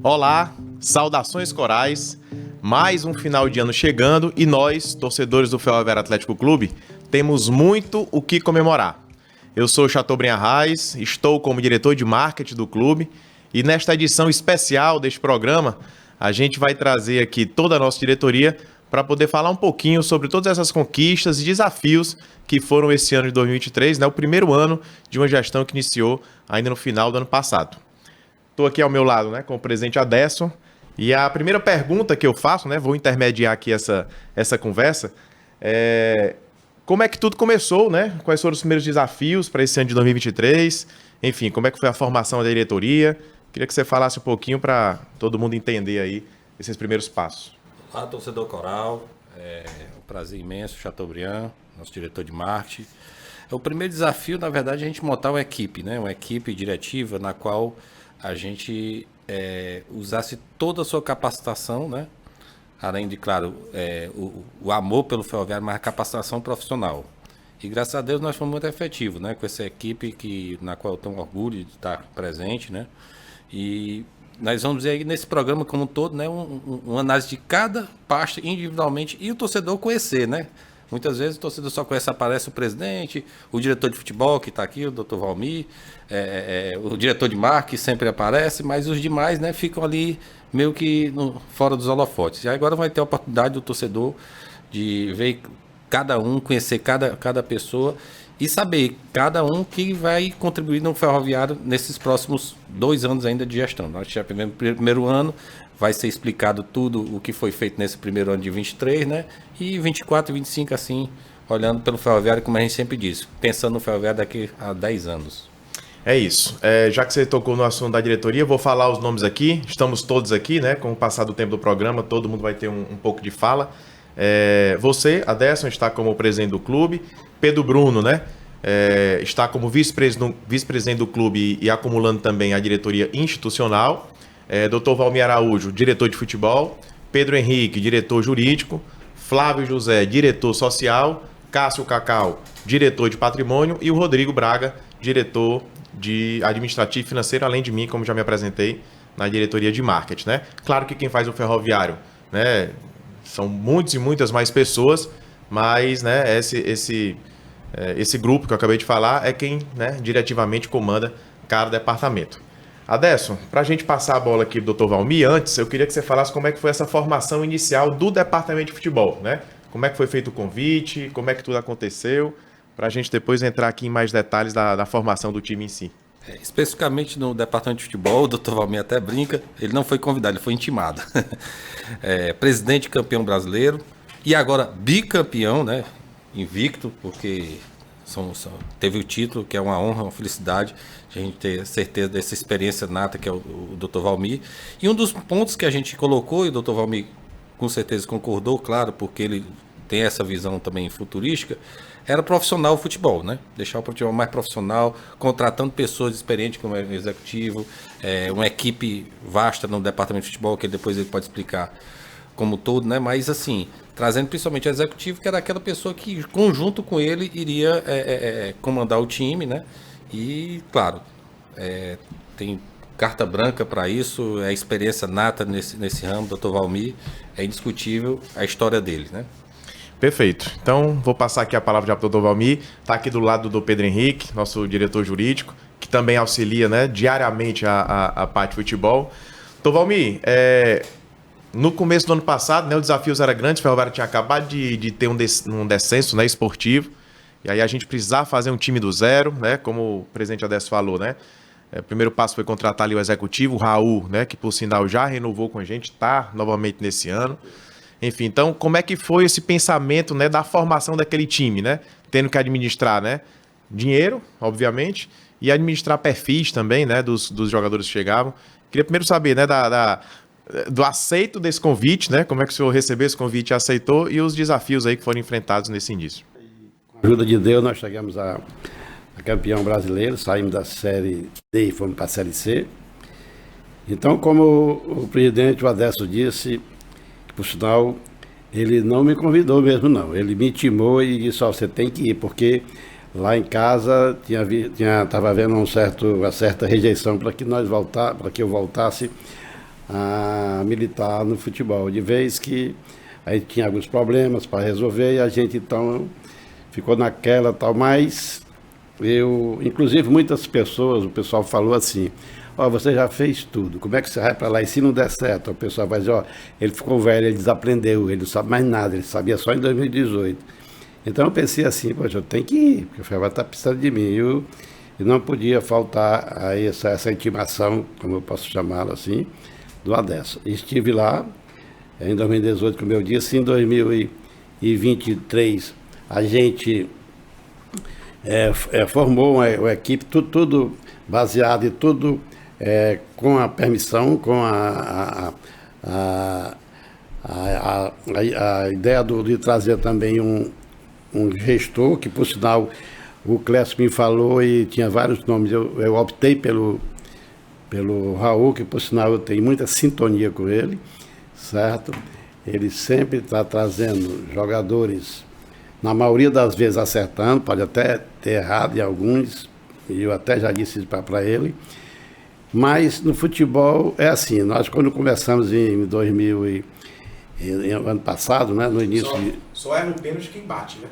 Olá, saudações corais, mais um final de ano chegando e nós, torcedores do Ferroviário Atlético Clube, temos muito o que comemorar. Eu sou Chateaubriand Reis, estou como diretor de marketing do clube e nesta edição especial deste programa, a gente vai trazer aqui toda a nossa diretoria para poder falar um pouquinho sobre todas essas conquistas e desafios que foram esse ano de 2023, o primeiro ano de uma gestão que iniciou ainda no final do ano passado. Estou aqui ao meu lado, com o presidente Aderson. E a primeira pergunta que eu faço, vou intermediar aqui essa conversa, como é que tudo começou, Quais foram os primeiros desafios para esse ano de 2023? Enfim, como é que foi a formação da diretoria? Queria que você falasse um pouquinho para todo mundo entender aí esses primeiros passos. Olá, torcedor coral. É um prazer imenso, Chateaubriand, nosso diretor de marketing. O primeiro desafio, na verdade, é a gente montar uma equipe, uma equipe diretiva na qual a gente usasse toda a sua capacitação, além de, claro, o amor pelo ferroviário, mas a capacitação profissional. E graças a Deus nós fomos muito efetivos, com essa equipe na qual eu tenho orgulho de estar presente, E nós vamos ver aí nesse programa como um todo, uma análise de cada parte individualmente e o torcedor conhecer, Muitas vezes o torcedor só conhece, aparece o presidente, o diretor de futebol que está aqui, o Dr. Valmir, o diretor de marketing sempre aparece, mas os demais ficam ali meio que fora dos holofotes. E agora vai ter a oportunidade do torcedor de ver cada um, conhecer cada pessoa e saber cada um que vai contribuir no ferroviário nesses próximos 2 anos ainda de gestão. Nós já primeiro ano vai ser explicado tudo o que foi feito nesse primeiro ano de 23, E 24 e 25, assim, olhando pelo ferroviário, como a gente sempre diz, pensando no ferroviário daqui a 10 anos. É isso. Já que você tocou no assunto da diretoria, vou falar os nomes aqui. Estamos todos aqui, Com o passar do tempo do programa, todo mundo vai ter um pouco de fala. Você, Aderson, está como presidente do clube. Pedro Bruno, está como vice-presidente do clube e acumulando também a diretoria institucional. Dr. Valmir Araújo, diretor de futebol. Pedro Henrique, diretor jurídico. Flávio José, diretor social. Cássio Cacau, diretor de patrimônio. E o Rodrigo Braga, diretor de administrativo e financeiro, além de mim, como já me apresentei, na diretoria de marketing, Claro que quem faz o ferroviário, são muitas e muitas mais pessoas, mas, esse grupo que eu acabei de falar é quem, diretivamente comanda cada departamento. Aderson, para a gente passar a bola aqui do Dr. Valmir, antes eu queria que você falasse como é que foi essa formação inicial do departamento de futebol, Como é que foi feito o convite, como é que tudo aconteceu, para a gente depois entrar aqui em mais detalhes da formação do time em si. Especificamente no departamento de futebol, o Dr. Valmir até brinca, ele não foi convidado, ele foi intimado. Presidente campeão brasileiro e agora bicampeão, invicto, porque teve o título, que é uma honra, uma felicidade, de a gente ter certeza dessa experiência nata que é o Dr. Valmir. E um dos pontos que a gente colocou, e o Dr. Valmir com certeza concordou, claro, porque ele tem essa visão também futurística, era profissional o futebol, Deixar o futebol mais profissional, contratando pessoas experientes como executivo, uma equipe vasta no departamento de futebol, que depois ele pode explicar como todo, Mas assim, trazendo principalmente o executivo, que era aquela pessoa que, conjunto com ele, iria comandar o time, E, claro, tem carta branca para isso, é experiência nata nesse ramo, Dr. Valmir, é indiscutível a história dele, Perfeito. Então, vou passar aqui a palavra já para o Dr. Valmir. Está aqui do lado do Pedro Henrique, nosso diretor jurídico, que também auxilia diariamente a parte de futebol. Dr. Valmir, no começo do ano passado, os desafios eram grandes, o Ferroviário tinha acabado de ter um descenso esportivo, e aí a gente precisava fazer um time do zero, como o presidente Aderson falou, O primeiro passo foi contratar ali o executivo, o Raul, que por sinal já renovou com a gente, está novamente nesse ano. Enfim, então, como é que foi esse pensamento, da formação daquele time, Tendo que administrar, dinheiro, obviamente, e administrar perfis também, dos jogadores que chegavam. Queria primeiro saber, do aceito desse convite, Como é que o senhor recebeu esse convite e aceitou, e os desafios aí que foram enfrentados nesse início. Com a ajuda de Deus, nós chegamos a campeão brasileiro, saímos da Série D e fomos para a Série C. Então, como o presidente, o Aderson, disse, por sinal, ele não me convidou mesmo, não. Ele me intimou e disse, você tem que ir, porque lá em casa estava havendo uma certa rejeição para que eu voltasse a militar no futebol, de vez que aí tinha alguns problemas para resolver e a gente então ficou naquela tal, mas inclusive muitas pessoas, o pessoal falou assim, você já fez tudo, como é que você vai para lá? E se não der certo, o pessoal vai dizer, ele ficou velho, ele desaprendeu, ele não sabe mais nada, ele sabia só em 2018. Então eu pensei assim, poxa, eu tenho que ir, porque o Ferro está precisando de mim. E não podia faltar a essa intimação, como eu posso chamá-la assim, do Adesso. Estive lá em 2018, como eu disse, em 2023 a gente formou uma equipe, tudo baseado e tudo com a permissão, com a ideia de trazer também um gestor, que por sinal o Clécio me falou e tinha vários nomes, eu optei pelo Raul, que por sinal eu tenho muita sintonia com ele, certo? Ele sempre está trazendo jogadores, na maioria das vezes acertando, pode até ter errado em alguns, e eu até já disse isso para ele, mas no futebol é assim, nós quando começamos em 2000 ano passado, né, no início... Só é no pênalti quem bate, né?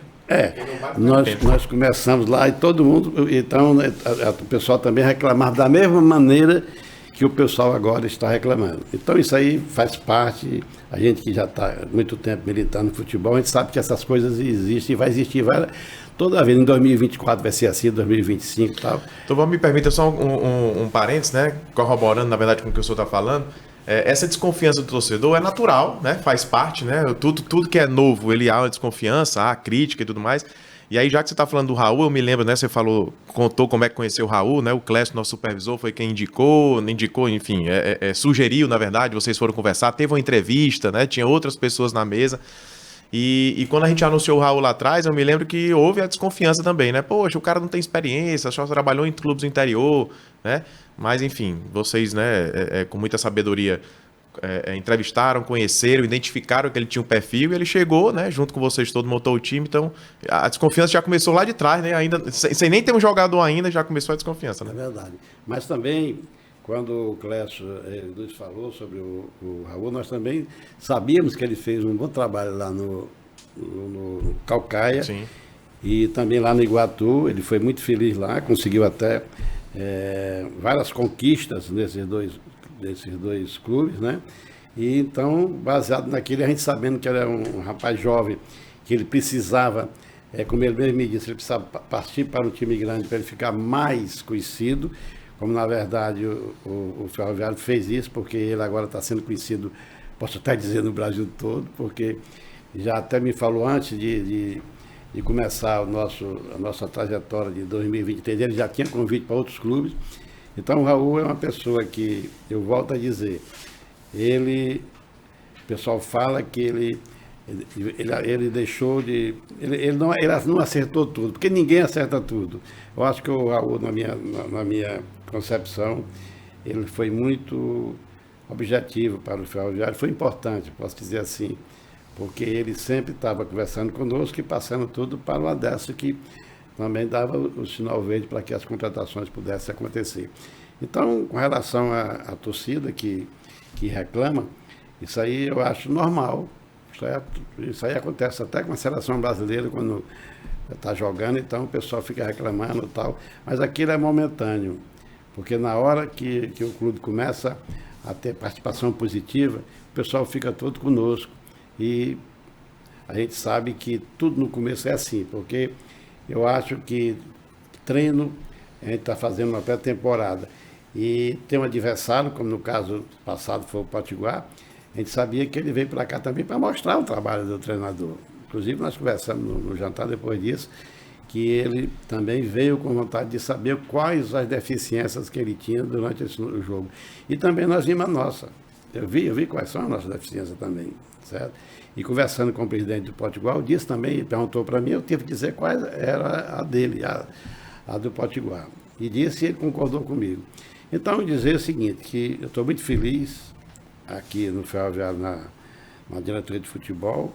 Nós começamos lá e todo mundo, então o pessoal também reclamava da mesma maneira que o pessoal agora está reclamando. Então isso aí faz parte, a gente que já está há muito tempo militando no futebol, a gente sabe que essas coisas existem e vai existir toda vez, em 2024 vai ser assim, 2025 e tal. Então me permita só um parênteses, né, corroborando na verdade com o que o senhor está falando. Essa desconfiança do torcedor é natural, né? Faz parte, né? Tudo que é novo, ele há uma desconfiança, há crítica e tudo mais. E aí, já que você está falando do Raul, eu me lembro, né? Você contou como é que conheceu o Raul, né? O Clécio, nosso supervisor, foi quem indicou, enfim, sugeriu, na verdade, vocês foram conversar, teve uma entrevista, né? Tinha outras pessoas na mesa. E quando a gente anunciou o Raul lá atrás, eu me lembro que houve a desconfiança também, né? Poxa, o cara não tem experiência, só trabalhou em clubes do interior, né? Mas, enfim, vocês, né, com muita sabedoria, entrevistaram, conheceram, identificaram que ele tinha um perfil e ele chegou, né, junto com vocês todos, montou o time. Então, a desconfiança já começou lá de trás, né? Ainda, sem nem ter um jogador ainda, já começou a desconfiança, né? É verdade. Mas também, quando o Clécio nos falou sobre o Raul, nós também sabíamos que ele fez um bom trabalho lá no Caucaia. Sim. E também lá no Iguatu, ele foi muito feliz lá, conseguiu até várias conquistas nesses dois clubes, né? E então, baseado naquele, a gente sabendo que ele era um rapaz jovem, que ele precisava, como ele mesmo me disse, ele precisava partir para um time grande para ele ficar mais conhecido, como na verdade o Ferroviário fez isso, porque ele agora está sendo conhecido, posso até dizer, no Brasil todo, porque já até me falou antes de começar a nossa trajetória de 2023, ele já tinha convite para outros clubes. Então o Raul é uma pessoa que, eu volto a dizer, o pessoal fala que ele deixou de... Ele não acertou tudo, porque ninguém acerta tudo. Eu acho que o Raul, na minha concepção, ele foi muito objetivo para o Ferroviário, foi importante, posso dizer assim, porque ele sempre estava conversando conosco e passando tudo para o Adesso, que também dava o sinal verde para que as contratações pudessem acontecer. Então, com relação à torcida que reclama, isso aí eu acho normal, certo? Isso aí acontece até com a seleção brasileira, quando está jogando, então o pessoal fica reclamando e tal, mas aquilo é momentâneo, porque na hora que o clube começa a ter participação positiva, o pessoal fica todo conosco. E a gente sabe que tudo no começo é assim, porque eu acho que treino, a gente está fazendo uma pré-temporada e tem um adversário, como no caso passado foi o Potiguar, a gente sabia que ele veio para cá também para mostrar o trabalho do treinador. Inclusive nós conversamos no jantar depois disso, que ele também veio com vontade de saber quais as deficiências que ele tinha durante o jogo. E também nós vimos a nossa. Eu vi quais são as nossas deficiências também, certo? E conversando com o presidente do Potiguar, disse também, ele perguntou para mim, eu tive que dizer qual era a dele, a do Potiguar. E disse e ele concordou comigo. Então, eu dizer o seguinte, que eu estou muito feliz aqui no Ferroviário, na diretoria de futebol.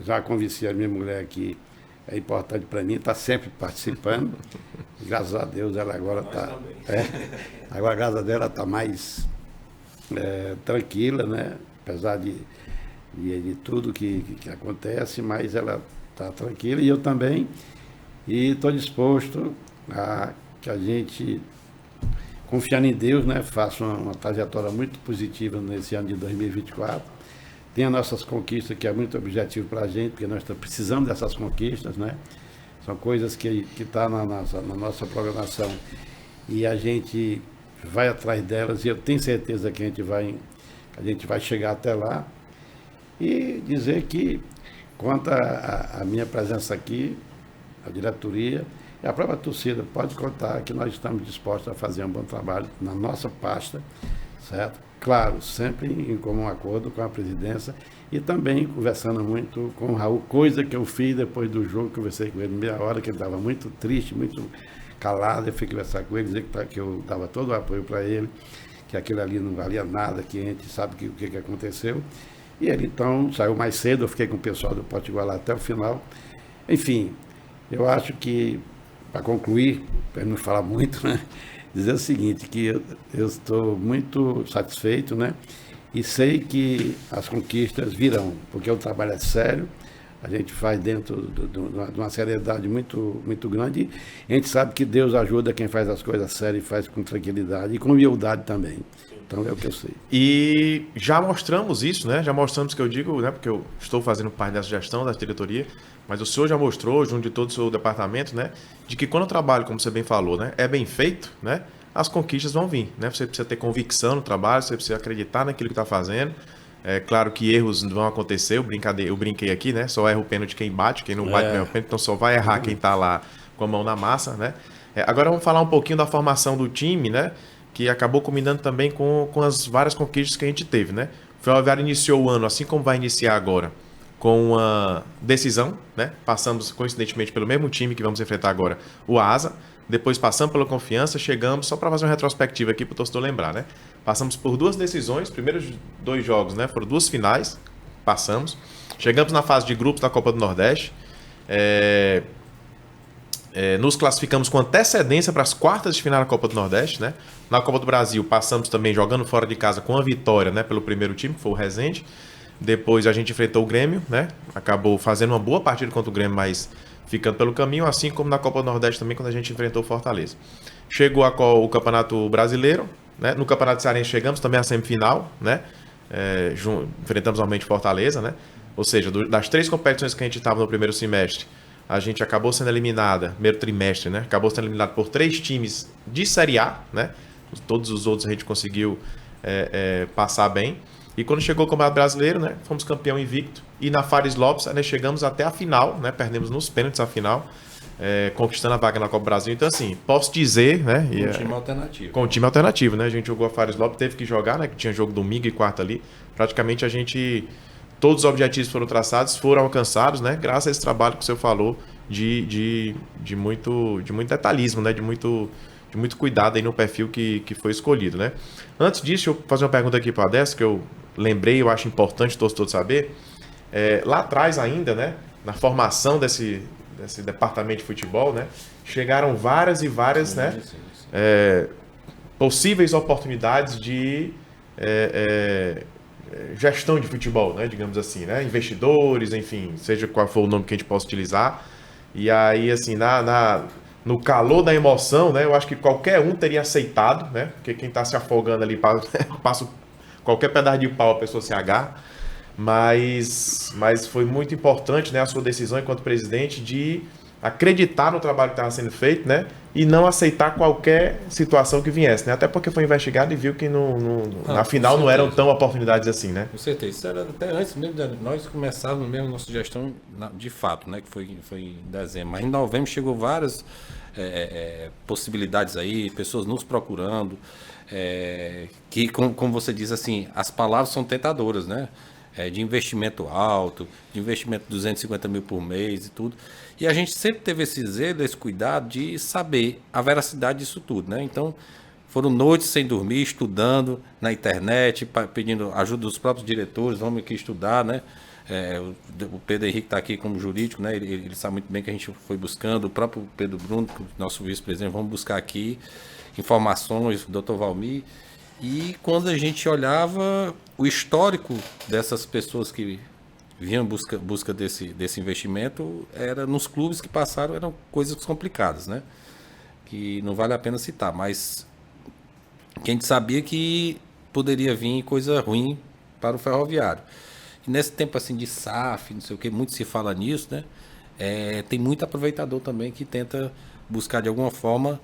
Já convenci a minha mulher que é importante para mim, está sempre participando. Graças a Deus ela agora está... agora, graças a Deus, ela está mais tranquila, né? Apesar de tudo que acontece, mas ela está tranquila e eu também. E estou disposto a que a gente, confiando em Deus, né, faça uma trajetória muito positiva nesse ano de 2024. Tem as nossas conquistas, que é muito objetivo para a gente, porque nós precisamos dessas conquistas, né? São coisas que estão na nossa programação e a gente vai atrás delas e eu tenho certeza que a gente vai chegar até lá. E dizer que, quanto à minha presença aqui, a diretoria e a própria torcida, pode contar que nós estamos dispostos a fazer um bom trabalho na nossa pasta, certo? Claro, sempre em comum acordo com a presidência e também conversando muito com o Raul, coisa que eu fiz depois do jogo, conversei com ele meia hora, que ele estava muito triste, muito calado, eu fui conversar com ele, dizer que eu dava todo o apoio para ele, que aquilo ali não valia nada, que a gente sabe o que aconteceu. E ele então saiu mais cedo, eu fiquei com o pessoal do Potiguar lá até o final. Enfim, eu acho que, para concluir, para não falar muito, né, dizer o seguinte, que eu estou muito satisfeito, né, e sei que as conquistas virão, porque o trabalho é sério, a gente faz dentro de uma seriedade muito, muito grande, e a gente sabe que Deus ajuda quem faz as coisas sérias e faz com tranquilidade e com humildade também. Então é o que eu sei. E já mostramos isso, né? Já mostramos que eu digo, né? Porque eu estou fazendo parte dessa gestão, da diretoria, mas o senhor já mostrou, junto de todo o seu departamento, né? De que quando o trabalho, como você bem falou, né? É bem feito, né? As conquistas vão vir, né? Você precisa ter convicção no trabalho, você precisa acreditar naquilo que está fazendo. É claro que erros vão acontecer, eu brinquei aqui, né? Só erra o pênalti quem bate, quem não bate o pênalti, então só vai errar quem está lá com a mão na massa, né? Agora vamos falar um pouquinho da formação do time, né? Que acabou combinando também com as várias conquistas que a gente teve, né? O Ferroviário iniciou o ano, assim como vai iniciar agora, com uma decisão, né? Passamos, coincidentemente, pelo mesmo time que vamos enfrentar agora, o Asa. Depois passamos pela Confiança, chegamos, só para fazer uma retrospectiva aqui para o torcedor lembrar, né? Passamos por 2 decisões, primeiros 2 jogos, né? Foram 2 finais, passamos. Chegamos na fase de grupos da Copa do Nordeste. Nos classificamos com antecedência para as quartas de final da Copa do Nordeste, né? Na Copa do Brasil, passamos também jogando fora de casa com a vitória, né? Pelo primeiro time, que foi o Resende. Depois a gente enfrentou o Grêmio, né? Acabou fazendo uma boa partida contra o Grêmio, mas ficando pelo caminho, assim como na Copa do Nordeste também, quando a gente enfrentou o Fortaleza. Chegou o Campeonato Brasileiro, né? No Campeonato Cearense chegamos também à semifinal, né? Enfrentamos novamente Fortaleza, né? Ou seja, das 3 competições que a gente estava no primeiro semestre, a gente acabou sendo eliminada, primeiro trimestre, né? Acabou sendo eliminado por 3 times de Série A, né? Todos os outros a gente conseguiu passar bem. E quando chegou o Campeonato Brasileiro, né? Fomos campeão invicto. E na Fares Lopes, né? Chegamos até a final, né? Perdemos nos pênaltis a final, conquistando a vaga na Copa do Brasil. Então, assim, posso dizer, né? Com um time alternativo. Com um time alternativo, né? A gente jogou a Fares Lopes, teve que jogar, né? Que tinha jogo domingo e quarta ali. Praticamente a gente... Todos os objetivos foram traçados, foram alcançados, né? Graças a esse trabalho que o senhor falou de muito detalhismo, né? De muito cuidado aí no perfil que foi escolhido, né? Antes disso, deixa eu fazer uma pergunta aqui para a Adessa, que eu lembrei, eu acho importante todos saber. Lá atrás ainda, né? Na formação desse departamento de futebol, né? Chegaram várias e várias, né? Possíveis oportunidades de gestão de futebol, né? Digamos assim, né? Investidores, enfim, seja qual for o nome que a gente possa utilizar. E aí, assim, no calor da emoção, né? Eu acho que qualquer um teria aceitado, né? Porque quem está se afogando ali passa qualquer pedaço de pau, a pessoa se agarra. Mas foi muito importante, né, a sua decisão enquanto presidente de acreditar no trabalho que estava sendo feito, né? E não aceitar qualquer situação que viesse, né? Até porque foi investigado e viu que na final não eram tão oportunidades assim, né? Com certeza. Isso era até antes mesmo de nós começarmos mesmo a nossa gestão de fato, né? Que foi em dezembro. Mas em novembro chegou várias possibilidades aí, pessoas nos procurando, que, como você diz assim, as palavras são tentadoras, né? De investimento alto, de investimento de 250 mil por mês e tudo. E a gente sempre teve esse zelo, esse cuidado de saber a veracidade disso tudo, né? Então, foram noites sem dormir, estudando na internet, pedindo ajuda dos próprios diretores, vamos aqui estudar, né? O Pedro Henrique está aqui como jurídico, né? Ele sabe muito bem que a gente foi buscando, o próprio Pedro Bruno, nosso vice-presidente, vamos buscar aqui informações, o Dr. Valmir. E quando a gente olhava o histórico dessas pessoas que vinham em busca desse investimento, era nos clubes que passaram, eram coisas complicadas, né? Que não vale a pena citar, mas que a gente sabia que poderia vir coisa ruim para o ferroviário. E nesse tempo assim de SAF, não sei o que, muito se fala nisso, né? Tem muito aproveitador também que tenta buscar de alguma forma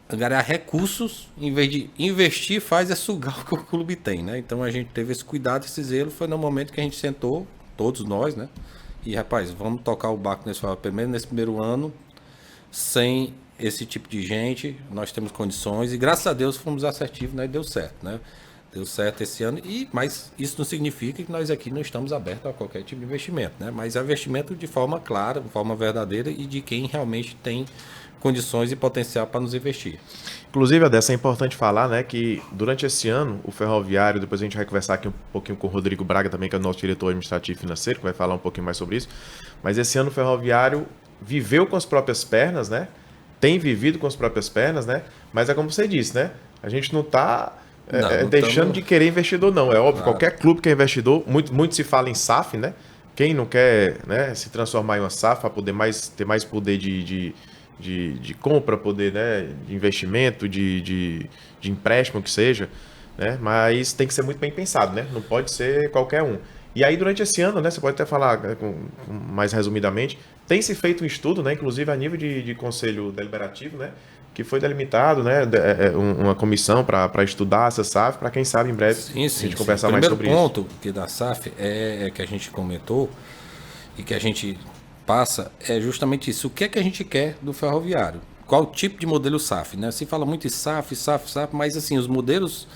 angariar recursos, em vez de investir, faz sugar o que o clube tem, né? Então a gente teve esse cuidado, esse zelo, foi no momento que a gente sentou, todos nós, né? E rapaz, vamos tocar o barco nesse primeiro ano, sem esse tipo de gente, nós temos condições e graças a Deus fomos assertivos, né? E deu certo, né? Deu certo esse ano, mas isso não significa que nós aqui não estamos abertos a qualquer tipo de investimento, né? Mas é investimento de forma clara, de forma verdadeira e de quem realmente tem condições e potencial para nos investir. Inclusive, Adessa, é importante falar, né, que durante esse ano, o Ferroviário, depois a gente vai conversar aqui um pouquinho com o Rodrigo Braga também, que é o nosso diretor administrativo e financeiro, que vai falar um pouquinho mais sobre isso, mas esse ano o Ferroviário viveu com as próprias pernas, né, tem vivido com as próprias pernas, né, mas é como você disse, né, a gente não está deixando de querer investidor, não. É óbvio, qualquer clube que é investidor, muito se fala em SAF, né, quem não quer, né, se transformar em uma SAF para poder ter mais poder de compra, poder, né, de investimento, de empréstimo, que seja, né, mas tem que ser muito bem pensado, né, não pode ser qualquer um. E aí, durante esse ano, né, você pode até falar mais resumidamente, tem se feito um estudo, né, inclusive a nível de conselho deliberativo, né, que foi delimitado, né, uma comissão para estudar essa SAF, para quem sabe em breve a gente conversar mais sobre isso. O primeiro ponto que da SAF é que a gente comentou e que a gente passa é justamente isso. O que é que a gente quer do ferroviário? Qual tipo de modelo SAF, né? Se fala muito em SAF, mas assim, os modelos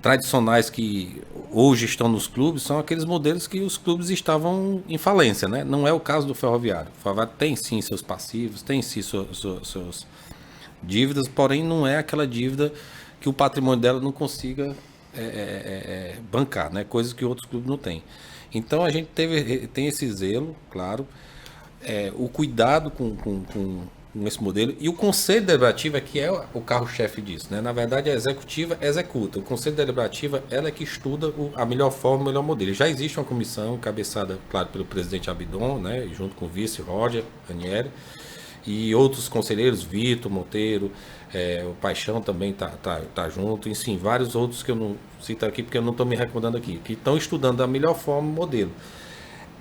tradicionais que hoje estão nos clubes são aqueles modelos que os clubes estavam em falência, né? Não é o caso do ferroviário. O ferroviário tem sim seus passivos, tem sim seus dívidas, porém não é aquela dívida que o patrimônio dela não consiga bancar, né? Coisas que outros clubes não têm. Então a gente tem esse zelo, claro, o cuidado com esse modelo, e o Conselho Deliberativo é que é o carro-chefe disso, né? Na verdade, a executiva executa, o Conselho Deliberativo ela é que estuda a melhor forma, o melhor modelo. Já existe uma comissão cabeçada, claro, pelo presidente Abidon, né? Junto com o vice Roger Ranieri, e outros conselheiros, Vitor Monteiro, o Paixão também tá junto, enfim, vários outros que eu não cito aqui porque eu não estou me recordando aqui, que estão estudando a melhor forma, o modelo.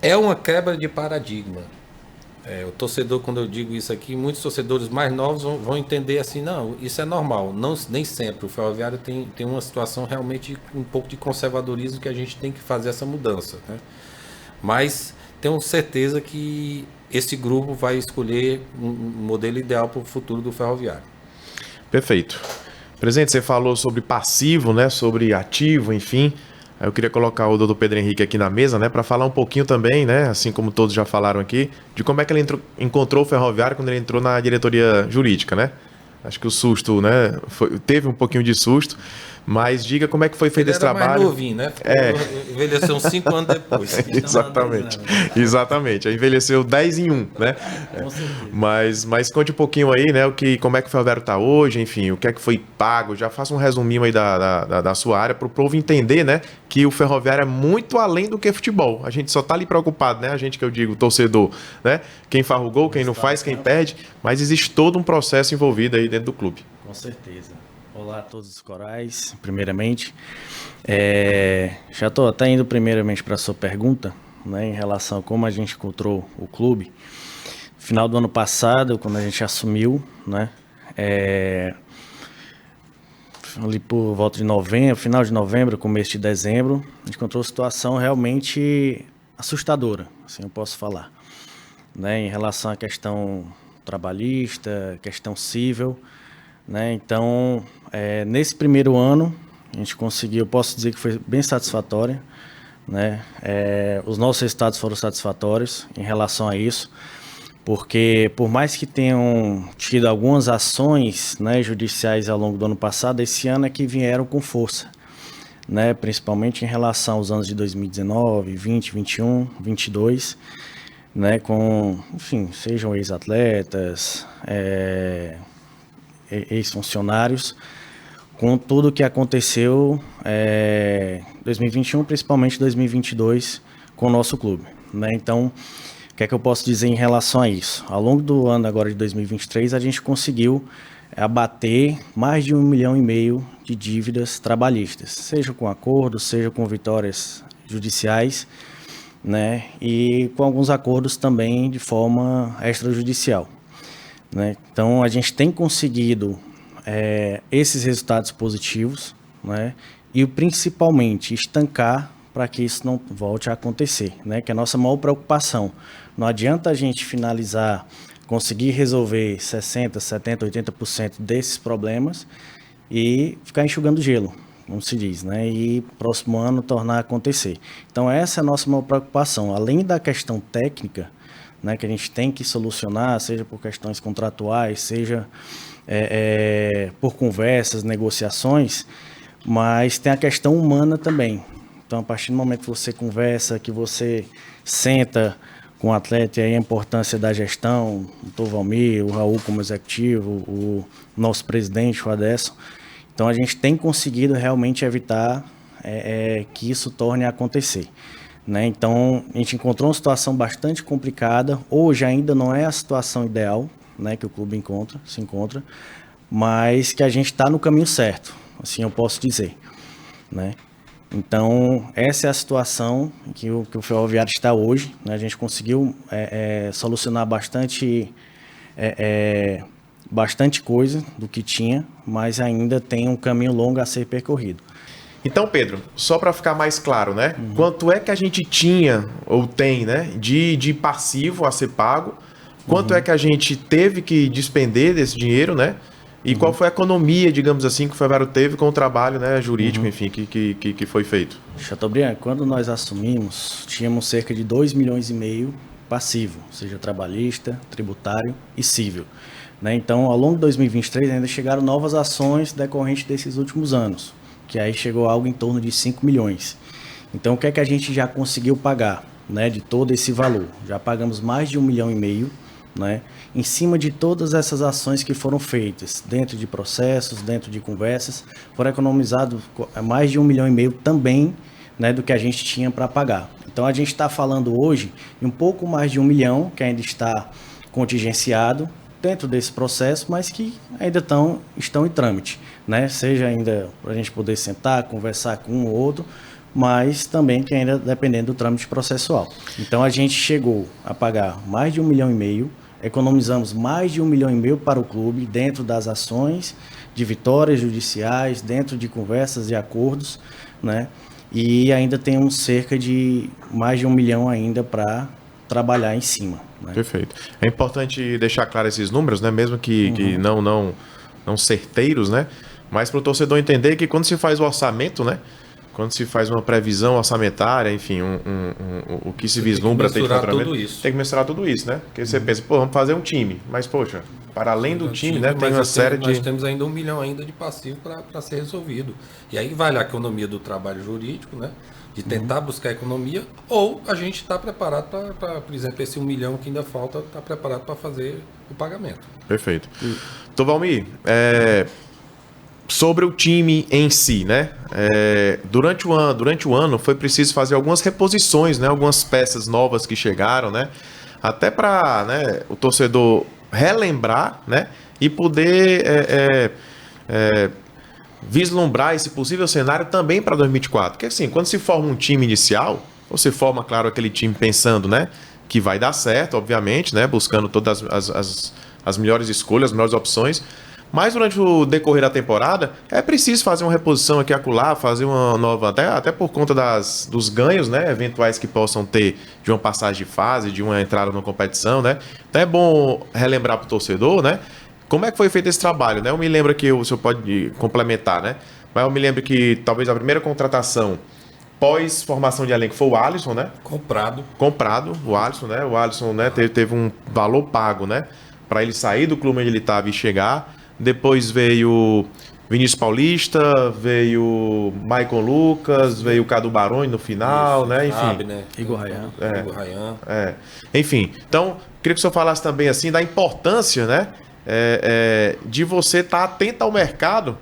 É uma quebra de paradigma. O torcedor, quando eu digo isso aqui, muitos torcedores mais novos vão entender assim, não, isso é normal. Não, nem sempre. O ferroviário tem uma situação realmente um pouco de conservadorismo que a gente tem que fazer essa mudança, né? Mas tenho certeza que esse grupo vai escolher um modelo ideal para o futuro do ferroviário. Perfeito. Presidente, você falou sobre passivo, né, sobre ativo, enfim. Eu queria colocar o doutor Pedro Henrique aqui na mesa, né, para falar um pouquinho também, né, assim como todos já falaram aqui, de como é que ele encontrou o ferroviário quando ele entrou na diretoria jurídica, né? Acho que o susto, né, teve um pouquinho de susto, mas diga como é que foi feito esse trabalho. Ele era mais novinho, né? Envelheceu uns 5 anos depois. Exatamente. Exatamente. Envelheceu 10 em 1, né? Mas conte um pouquinho aí, né? Como é que o ferroviário está hoje, enfim, o que é que foi pago. Já faça um resuminho aí da sua área para o povo entender, né? Que o ferroviário é muito além do que futebol. A gente só está ali preocupado, né? A gente que eu digo, torcedor, né? Quem faz o gol, quem não faz, quem perde. Mas existe todo um processo envolvido aí dentro do clube. Com certeza. Olá a todos os corais, primeiramente. Já estou até indo primeiramente para a sua pergunta, né, em relação a como a gente encontrou o clube. Final do ano passado, quando a gente assumiu, né, ali por volta de novembro, final de novembro, começo de dezembro, a gente encontrou uma situação realmente assustadora, assim eu posso falar, né, em relação à questão trabalhista, questão civil, né? Então, nesse primeiro ano, a gente conseguiu, eu posso dizer que foi bem satisfatório, né? Os nossos resultados foram satisfatórios em relação a isso, porque por mais que tenham tido algumas ações, né, judiciais ao longo do ano passado, esse ano é que vieram com força, né? Principalmente em relação aos anos de 2019, 20, 21, 22, né? Com, enfim, sejam ex-atletas, ex-funcionários, com tudo o que aconteceu em 2021, principalmente 2022, com o nosso clube, né? Então, o que é que eu posso dizer em relação a isso? Ao longo do ano agora de 2023, a gente conseguiu abater mais de 1,5 milhão de dívidas trabalhistas, seja com acordos, seja com vitórias judiciais, né? E com alguns acordos também de forma extrajudicial, né? Então, a gente tem conseguido esses resultados positivos, né? E principalmente estancar para que isso não volte a acontecer, né? Que é a nossa maior preocupação. Não adianta a gente finalizar, conseguir resolver 60%, 70%, 80% desses problemas e ficar enxugando gelo, como se diz, né? E próximo ano tornar a acontecer. Então essa é a nossa maior preocupação. Além da questão técnica, né, que a gente tem que solucionar, seja por questões contratuais, seja por conversas, negociações, mas tem a questão humana também. Então, a partir do momento que você conversa, que você senta com o atleta, e aí a importância da gestão, o Dr. Valmir, o Raul como executivo, o nosso presidente, o Adesso, então a gente tem conseguido realmente evitar que isso torne a acontecer, né? Então, a gente encontrou uma situação bastante complicada. Hoje ainda não é a situação ideal, né, que o clube se encontra, mas que a gente está no caminho certo, assim eu posso dizer, né? Então, essa é a situação que o Ferroviário está hoje, né? A gente conseguiu solucionar bastante coisa do que tinha, mas ainda tem um caminho longo a ser percorrido. Então, Pedro, só para ficar mais claro, né? Quanto é que a gente tinha ou tem, né, de passivo a ser pago? Quanto é que a gente teve que despender desse dinheiro, né? E qual foi a economia, digamos assim, que o Ferroviário teve com o trabalho, né, jurídico, enfim, que foi feito? Chateaubriand, quando nós assumimos, tínhamos cerca de 2,5 milhões passivo, seja trabalhista, tributário e civil, né? Então, ao longo de 2023, ainda chegaram novas ações decorrentes desses últimos anos, que aí chegou algo em torno de 5 milhões. Então, o que é que a gente já conseguiu pagar, né, de todo esse valor? Já pagamos mais de 1,5 milhão, né, em cima de todas essas ações que foram feitas, dentro de processos, dentro de conversas, foram economizados mais de 1,5 milhão também, né, do que a gente tinha para pagar. Então a gente está falando hoje em um pouco mais de 1 milhão, que ainda está contingenciado dentro desse processo, mas que ainda estão em trâmite, né? Seja ainda para a gente poder sentar, conversar com um ou outro, mas também que ainda dependendo do trâmite processual. Então a gente chegou a pagar mais de 1,5 milhão, economizamos mais de 1,5 milhão para o clube dentro das ações de vitórias judiciais, dentro de conversas e acordos, né? E ainda temos cerca de mais de 1 milhão ainda para trabalhar em cima, né? Perfeito. É importante deixar claro esses números, né? Mesmo que não certeiros, né? Mas para o torcedor entender que quando se faz o orçamento, né? Quando se faz uma previsão orçamentária, enfim, o que se vislumbra tem que mensurar tudo isso. Tem que mensurar tudo isso, né? Porque você pensa, pô, vamos fazer um time. Mas, poxa, para além do time, né, tem uma série de... Nós temos ainda 1 milhão ainda de passivo para ser resolvido. E aí vale a economia do trabalho jurídico, né? De tentar buscar economia, ou a gente está preparado para, por exemplo, esse 1 milhão que ainda falta, está preparado para fazer o pagamento. Perfeito. Então, Valmir, sobre o time em si, né? Durante o ano foi preciso fazer algumas reposições, né? Algumas peças novas que chegaram, né? Até para, né, o torcedor relembrar, né? E poder vislumbrar esse possível cenário também para 2024. Porque assim, quando se forma um time inicial, você forma, claro, aquele time pensando, né? Que vai dar certo, obviamente, né? Buscando todas as melhores escolhas, as melhores opções. Mas durante o decorrer da temporada, é preciso fazer uma reposição aqui e acolá, fazer uma nova, até por conta dos ganhos, né, eventuais que possam ter de uma passagem de fase, de uma entrada numa competição, né? Então é bom relembrar para o torcedor, né? Como é que foi feito esse trabalho, né? Eu me lembro que o senhor pode complementar, né? Mas eu me lembro que talvez a primeira contratação pós-formação de elenco foi o Alisson, né? Comprado, o Alisson, né? O Alisson, né, teve um valor pago, né? Para ele sair do clube onde ele estava e chegar. Depois veio Vinícius Paulista, veio Maicon Lucas, veio o Cadu Baroni no final, né? Enfim. Sabe, né? Igor Rayan. Igor Rayan. Enfim, então, queria que o senhor falasse também assim da importância, né? De você estar atento ao mercado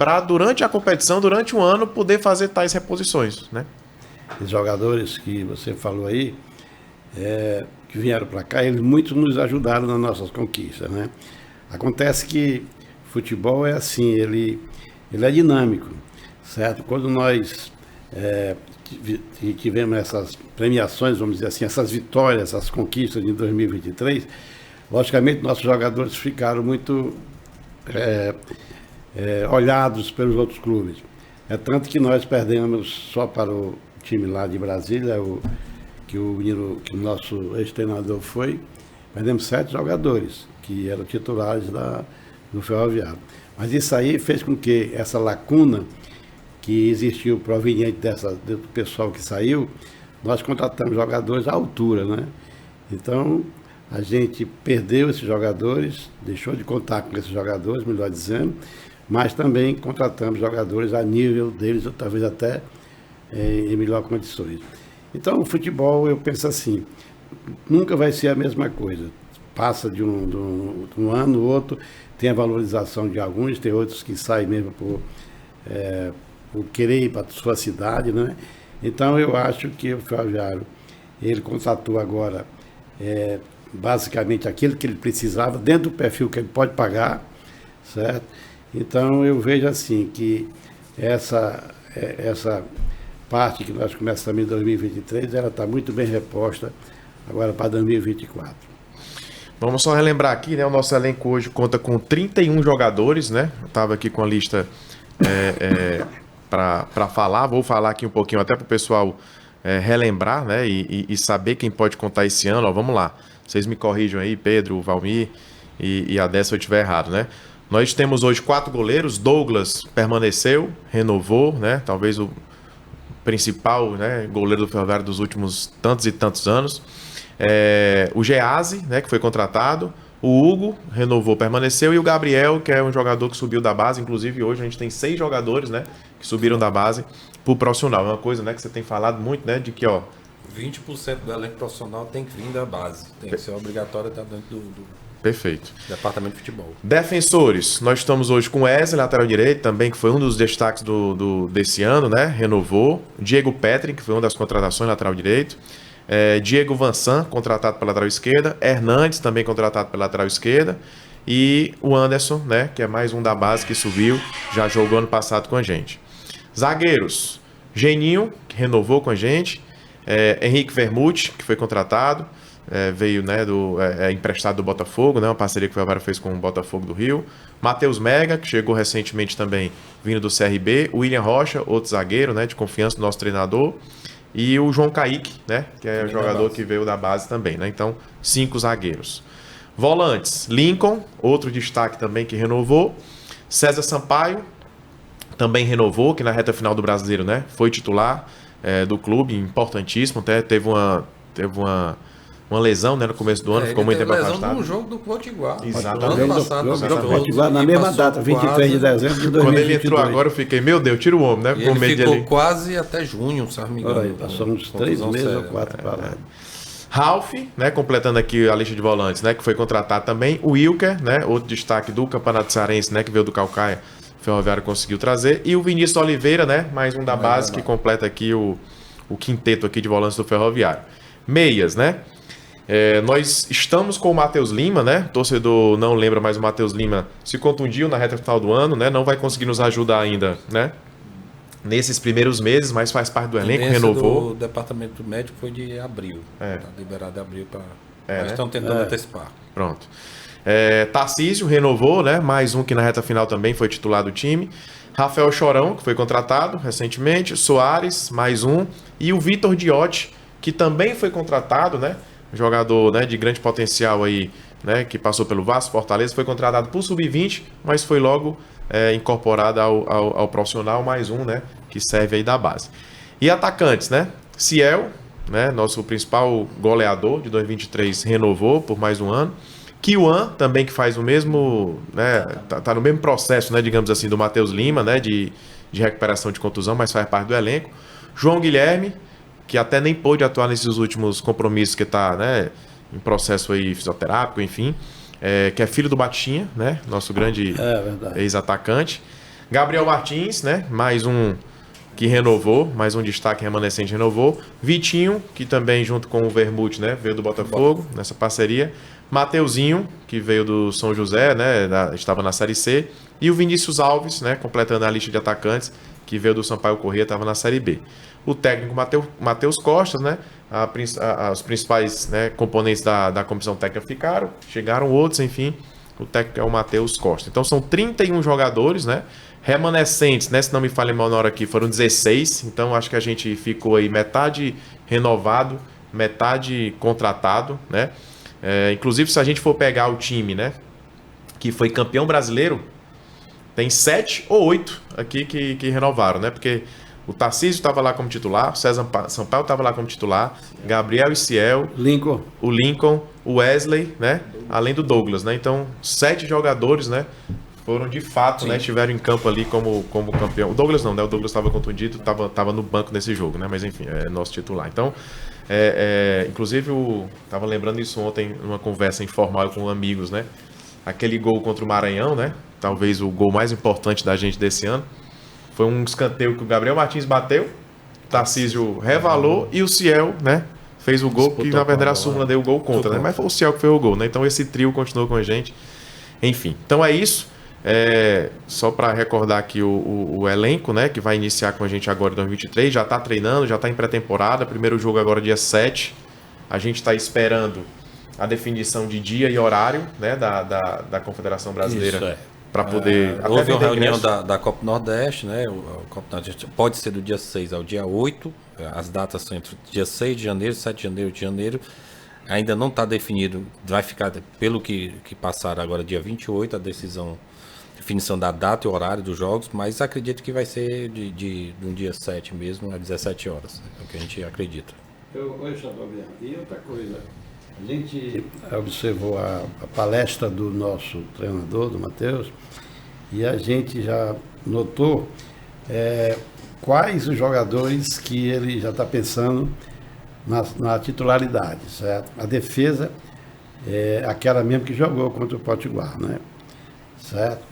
para durante a competição, durante o ano, poder fazer tais reposições, né? Os jogadores que você falou aí, que vieram para cá, eles muitos nos ajudaram nas nossas conquistas, né? Acontece que futebol é assim, ele é dinâmico, certo? Quando nós tivemos essas premiações, vamos dizer assim, essas vitórias, essas conquistas de 2023, logicamente nossos jogadores ficaram muito olhados pelos outros clubes. É tanto que nós perdemos só para o time lá de Brasília, que o nosso ex-treinador foi, perdemos 7 jogadores, que eram titulares do Ferroviário. Mas isso aí fez com que essa lacuna que existiu proveniente do pessoal que saiu, nós contratamos jogadores à altura, né? Então, a gente perdeu esses jogadores, deixou de contar com esses jogadores, melhor dizendo, mas também contratamos jogadores a nível deles, ou talvez até em melhor condições. Então, o futebol, eu penso assim, nunca vai ser a mesma coisa. Passa de um ano, outro, tem a valorização de alguns, tem outros que saem mesmo por querer ir para a sua cidade, né? Então, eu acho que o Ferroviário, ele contratou agora basicamente aquilo que ele precisava, dentro do perfil que ele pode pagar, certo? Então, eu vejo assim que essa parte que nós começamos em 2023, ela está muito bem reposta agora para 2024. Vamos só relembrar aqui, né? O nosso elenco hoje conta com 31 jogadores, né? Eu estava aqui com a lista para falar, vou falar aqui um pouquinho até para o pessoal relembrar, né? E saber quem pode contar esse ano. Ó, vamos lá, vocês me corrijam aí, Pedro, Valmir e Adé, se eu estiver errado, né? Nós temos hoje 4 goleiros. Douglas permaneceu, renovou, né? Talvez o principal, né, goleiro do Ferroviário dos últimos tantos e tantos anos. O Geazi, né, que foi contratado. O Hugo renovou, permaneceu. E o Gabriel, que é um jogador que subiu da base. Inclusive, hoje a gente tem 6 jogadores, né, que subiram da base para o profissional. É uma coisa, né, que você tem falado muito, né, de que, ó... 20% do elenco profissional tem que vir da base. Tem que ser obrigatório estar dentro do Perfeito. departamento de futebol. Defensores, nós estamos hoje com Wesley, lateral direito, também, que foi um dos destaques desse ano, né? Renovou. Diego Petrin, que foi uma das contratações, lateral direito. Diego Vansan, contratado pela lateral esquerda. Hernandes, também contratado pela lateral esquerda. E o Anderson, né? Que é mais um da base que subiu, já jogou ano passado com a gente. Zagueiros, Geninho, que renovou com a gente. Henrique Vermute, que foi contratado. Veio, né, emprestado do Botafogo, né, uma parceria que o Ferroviário fez com o Botafogo do Rio. Matheus Mega, que chegou recentemente também vindo do CRB. William Rocha, outro zagueiro, né, de confiança do nosso treinador. E o João Kaique, né, que é o jogador que veio da base também, né? Então, 5 zagueiros. Volantes, Lincoln, outro destaque também que renovou. César Sampaio, também renovou, que na reta final do Brasileiro, né, foi titular do clube, importantíssimo, até teve uma lesão, né, no começo do ano, ficou muito tempo afastado. Lesão num jogo do Potiguar. Exatamente. Ano passado, Potiguar, na mesma data, 23 de dezembro de 2022. Quando ele entrou agora, eu fiquei, meu Deus, tira o homem, né? E ele ficou quase até junho, se não me engano. Passou uns 3 meses ou 4 para lá. Ralf, né, completando aqui a lista de volantes, né, que foi contratado também. O Wilker, né, outro destaque do Campeonato Cearense, né, que veio do Caucaia, o Ferroviário conseguiu trazer. E o Vinícius Oliveira, né, mais um da base, que completa aqui o quinteto aqui de volantes do Ferroviário. Meias, né? Nós estamos com o Matheus Lima, né? O torcedor não lembra, mas o Matheus Lima se contundiu na reta final do ano, né? Não vai conseguir nos ajudar ainda, né? Nesses primeiros meses, mas faz parte do elenco, renovou. O departamento médico foi de abril. Tá liberado de abril para... Nós né? estamos tentando antecipar. Pronto. Tarcísio renovou, né? Mais um que na reta final também foi titular do time. Rafael Chorão, que foi contratado recentemente. Soares, mais um. E o Vitor Diotti, que também foi contratado, né? Jogador, né, de grande potencial aí, né, que passou pelo Vasco, Fortaleza, foi contratado por Sub-20, mas foi logo incorporado ao profissional, mais um, né, que serve aí da base. E atacantes, né? Ciel, né, nosso principal goleador de 2023, renovou por mais um ano. Kiwan, também, que faz o mesmo, né, tá no mesmo processo, né, digamos assim, do Matheus Lima, né, de recuperação de contusão, mas faz parte do elenco. João Guilherme, que até nem pôde atuar nesses últimos compromissos, que está, né, em processo aí fisioterápico, enfim, que é filho do Batinha, né, nosso grande ex-atacante. Gabriel Martins, né? Mais um que renovou, mais um destaque remanescente renovou. Vitinho, que também junto com o Vermute, né? Veio do Botafogo, nessa parceria. Mateuzinho, que veio do São José, né? Estava na Série C. E o Vinícius Alves, né? Completando a lista de atacantes, que veio do Sampaio Corrêa, estava na Série B. O técnico Matheus Costa, né? Os principais, né, componentes da comissão técnica ficaram, chegaram outros, enfim. O técnico é o Matheus Costa. Então são 31 jogadores, né? Remanescentes, né? Se não me falha mal na hora aqui, foram 16. Então acho que a gente ficou aí metade renovado, metade contratado, né? Inclusive, se a gente for pegar o time, né, que foi campeão brasileiro, tem 7 ou 8 aqui que renovaram, né? Porque o Tarcísio estava lá como titular, o César Sampaio estava lá como titular, Gabriel e Ciel, o Lincoln, o Wesley, né? Além do Douglas, né? Então, 7 jogadores, né? Foram de fato, né? Estiveram em campo ali como campeão. O Douglas não, né? O Douglas estava contundido, estava no banco nesse jogo, né? Mas enfim, é nosso titular. Então, inclusive, estava lembrando isso ontem numa conversa informal com amigos, né? Aquele gol contra o Maranhão, né? Talvez o gol mais importante da gente desse ano. Foi um escanteio que o Gabriel Martins bateu, o Tarcísio revalou e o Ciel, né? Fez o gol, que na verdade a súmula deu o gol contra, né? Mas foi o Ciel que fez o gol, né? Então esse trio continuou com a gente. Enfim, então é isso. Só para recordar aqui o elenco, né? Que vai iniciar com a gente agora em 2023. Já está treinando, já está em pré-temporada. Primeiro jogo agora dia 7. A gente está esperando a definição de dia e horário, né? Da Confederação Brasileira. Isso, para poder... houve uma reunião da Copa Nordeste, né? A Copa Nordeste pode ser do dia 6 ao dia 8. As datas são entre dia 6 de janeiro, 7 de janeiro, 8 de janeiro. Ainda não está definido, vai ficar, pelo que passaram agora, dia 28, a definição da data e horário dos jogos, mas acredito que vai ser de um dia 7 mesmo, às 17 horas. É o que a gente acredita. Oi, Chateaubriand. E outra coisa, a gente observou a palestra do nosso treinador, do Matheus, e a gente já notou quais os jogadores que ele já está pensando na titularidade, certo? A defesa é aquela mesmo que jogou contra o Potiguar, né? Certo?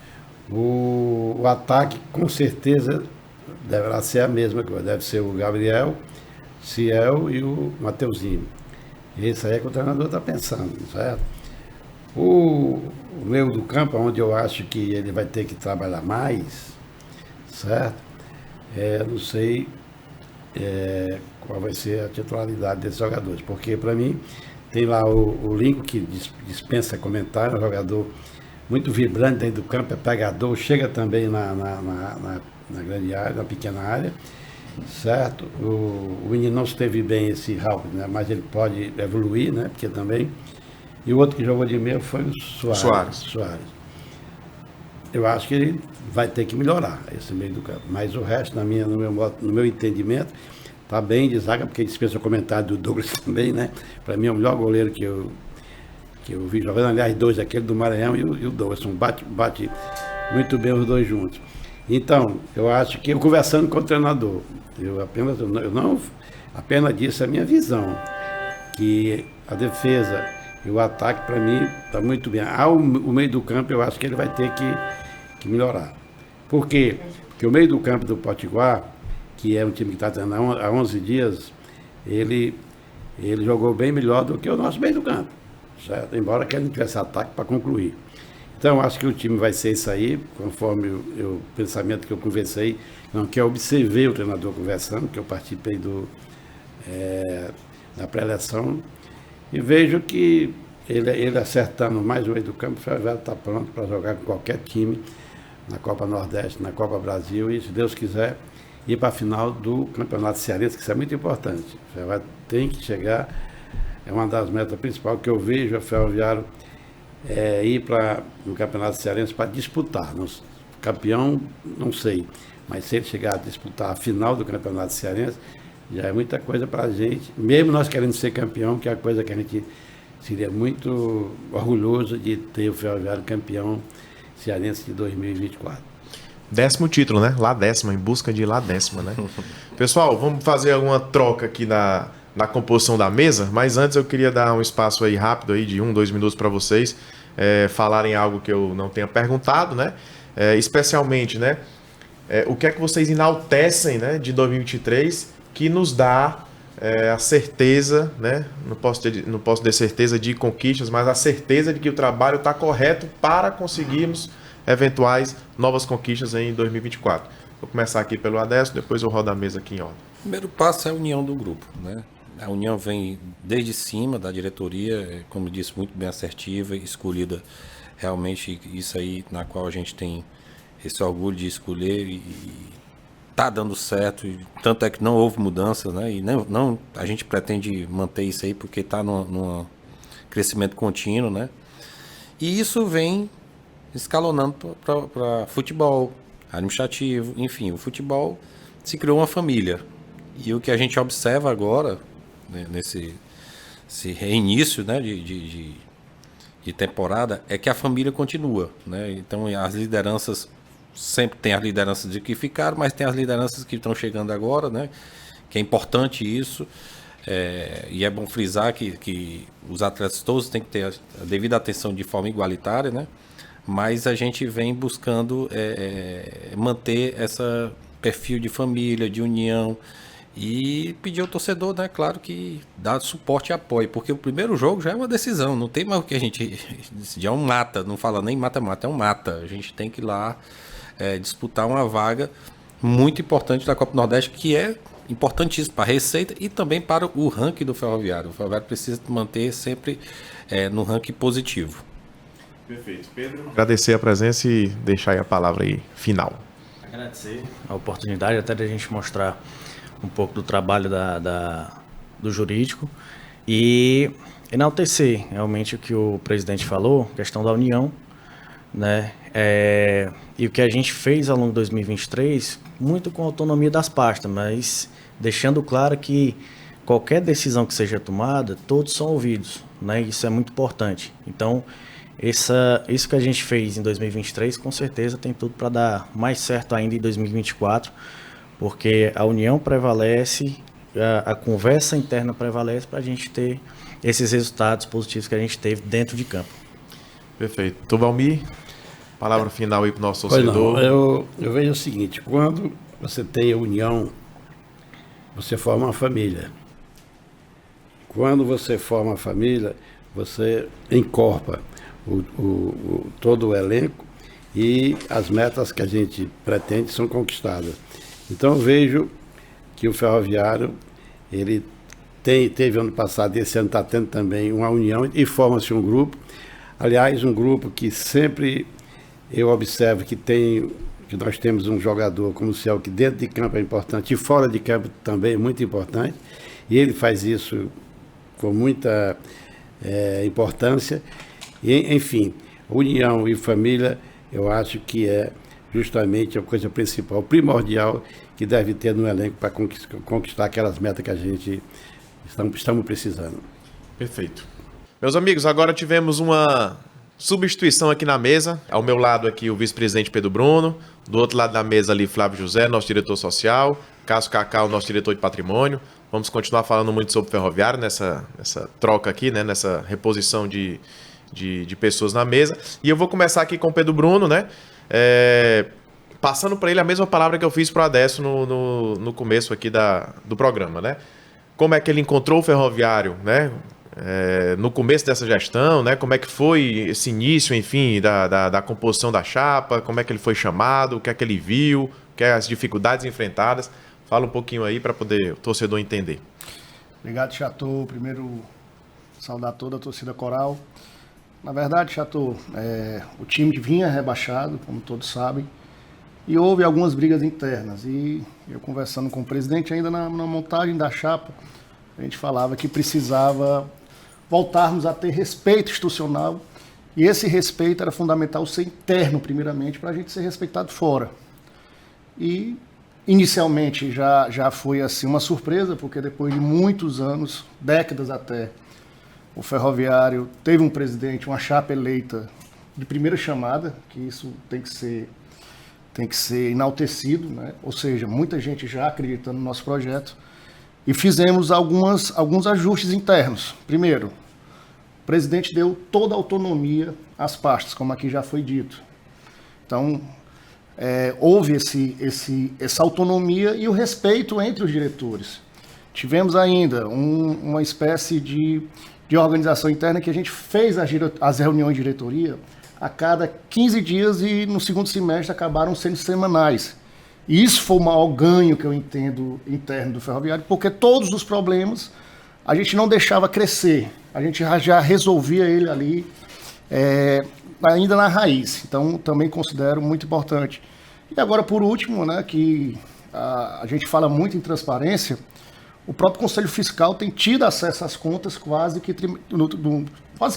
O ataque, com certeza, deverá ser a mesma coisa. Deve ser o Gabriel, Ciel e o Mateuzinho. Esse aí é que o treinador está pensando, certo? O meio do campo, onde eu acho que ele vai ter que trabalhar mais, certo? Não sei qual vai ser a titularidade desses jogadores, porque para mim tem lá o Lincoln, que dispensa comentário, é um jogador muito vibrante dentro do campo, é pegador, chega também na grande área, na pequena área, certo? O menino não esteve bem esse Ralf, né? Mas ele pode evoluir, né? Porque também. E o outro que jogou de meio foi o Soares. Eu acho que ele vai ter que melhorar esse meio do campo. Mas o resto, no meu entendimento, está bem de zaga, porque dispensa o comentário do Douglas também, né? Para mim é o melhor goleiro que eu vi jogando. Aliás, dois, aquele do Maranhão e o Douglas. Bate muito bem os dois juntos. Então, eu acho que eu conversando com o treinador, eu não apenas disse a minha visão, que a defesa e o ataque, para mim, está muito bem. O meio do campo, eu acho que ele vai ter que melhorar. Por quê? Porque o meio do campo do Potiguar, que é um time que está treinando há 11 dias, ele jogou bem melhor do que o nosso meio do campo, certo? Embora que ele não tivesse ataque para concluir. Então, acho que o time vai ser isso aí, conforme o pensamento que eu conversei, não, que eu observei o treinador conversando, que eu participei da pré-eleção, e vejo que ele acertando mais o meio do campo, o Ferroviário está pronto para jogar com qualquer time na Copa Nordeste, na Copa Brasil, e, se Deus quiser, ir para a final do Campeonato Cearense, que isso é muito importante. O Ferroviário tem que chegar, é uma das metas principais que eu vejo o Ferroviário ir no Campeonato Cearense para disputar. Campeão, não sei, mas se ele chegar a disputar a final do Campeonato Cearense, já é muita coisa para a gente, mesmo nós querendo ser campeão, que é a coisa que a gente seria muito orgulhoso de ter o Ferroviário campeão cearense de 2024. 10º título, né? Lá 10ª, em busca de lá 10ª, né? Pessoal, vamos fazer alguma troca aqui na composição da mesa, mas antes eu queria dar um espaço aí rápido aí de 1-2 minutos para vocês falarem algo que eu não tenha perguntado, né? Especialmente, né? o que é que vocês enaltecem, né, de 2023 que nos dá a certeza, né, não posso ter certeza de conquistas, mas a certeza de que o trabalho está correto para conseguirmos eventuais novas conquistas em 2024. Vou começar aqui pelo Adesso, depois eu rodo a mesa aqui em ordem. O primeiro passo é a união do grupo, né? A união vem desde cima da diretoria, como disse, muito bem assertiva, escolhida realmente isso aí na qual a gente tem esse orgulho de escolher e tá dando certo, tanto é que não houve mudança, né? E não a gente pretende manter isso aí porque está num crescimento contínuo, né? E isso vem escalonando para futebol, administrativo, enfim, o futebol se criou uma família. E o que a gente observa agora, né, nesse reinício, né, de temporada, é que a família continua, né? Então as lideranças, sempre tem as lideranças de que ficaram, mas tem as lideranças que estão chegando agora, né? Que é importante isso, e é bom frisar que os atletas todos têm que ter a devida atenção de forma igualitária, né? Mas a gente vem buscando manter esse perfil de família, de união, e pedir ao torcedor, né, claro, que dá suporte e apoio, porque o primeiro jogo já é uma decisão, não tem mais o que a gente decidir, é um mata, não fala nem mata-mata, é um mata. A gente tem que ir lá disputar uma vaga muito importante da Copa do Nordeste, que é importantíssimo para a receita e também para o ranking do Ferroviário. O Ferroviário precisa manter sempre no ranking positivo. Perfeito. Pedro, agradecer a presença e deixar aí a palavra aí final. Agradecer a oportunidade até de a gente mostrar um pouco do trabalho do jurídico e enaltecer realmente o que o presidente falou, questão da união, né? E o que a gente fez ao longo de 2023, muito com a autonomia das pastas, mas deixando claro que qualquer decisão que seja tomada, todos são ouvidos, né? Isso é muito importante. Então, isso que a gente fez em 2023, com certeza tem tudo para dar mais certo ainda em 2024, porque a união prevalece, a conversa interna prevalece para a gente ter esses resultados positivos que a gente teve dentro de campo. Perfeito. Tubalmi, palavra final aí para o nosso torcedor. Eu vejo o seguinte, quando você tem a união, você forma uma família. Quando você forma a família, você encorpa todo o elenco e as metas que a gente pretende são conquistadas. Então eu vejo que o Ferroviário, ele teve ano passado e esse ano está tendo também uma união e forma-se um grupo. Aliás, um grupo que sempre eu observo que nós temos um jogador como o Ciel, que dentro de campo é importante e fora de campo também é muito importante. E ele faz isso com muita importância. E, enfim, união e família, eu acho que é justamente a coisa principal, primordial, que deve ter no elenco para conquistar aquelas metas que a gente estamos precisando. Perfeito. Meus amigos, agora tivemos uma substituição aqui na mesa. Ao meu lado aqui o vice-presidente Pedro Bruno, do outro lado da mesa ali Flávio José, nosso diretor social, Cássio Cacau, nosso diretor de patrimônio. Vamos continuar falando muito sobre o Ferroviário nessa troca aqui, né, nessa reposição de pessoas na mesa. E eu vou começar aqui com o Pedro Bruno, né? Passando para ele a mesma palavra que eu fiz para o Adesso no começo aqui do programa, né? Como é que ele encontrou o Ferroviário, né? No começo dessa gestão, né? Como é que foi esse início, enfim, da composição da chapa, como é que ele foi chamado, o que é que ele viu, as dificuldades enfrentadas. Fala um pouquinho aí para poder o torcedor entender. Obrigado, Chateau. Primeiro, saudar toda a torcida coral. Na verdade, Chateau, o time vinha rebaixado, como todos sabem, e houve algumas brigas internas. E eu conversando com o presidente, ainda na montagem da chapa, a gente falava que precisava voltarmos a ter respeito institucional, e esse respeito era fundamental ser interno, primeiramente, para a gente ser respeitado fora. E inicialmente já foi assim uma surpresa, porque depois de muitos anos, décadas até, o Ferroviário teve um presidente, uma chapa eleita de primeira chamada, que isso tem que ser enaltecido, né? Ou seja, muita gente já acreditando no nosso projeto, e fizemos alguns ajustes internos. Primeiro, o presidente deu toda a autonomia às pastas, como aqui já foi dito. Então, houve essa autonomia e o respeito entre os diretores. Tivemos ainda uma espécie de organização interna que a gente fez as reuniões de diretoria a cada 15 dias e no segundo semestre acabaram sendo semanais. E isso foi o maior ganho que eu entendo interno do Ferroviário, porque todos os problemas a gente não deixava crescer, a gente já resolvia ele ali ainda na raiz. Então também considero muito importante. E agora, por último, né, que a gente fala muito em transparência, o próprio Conselho Fiscal tem tido acesso às contas quase que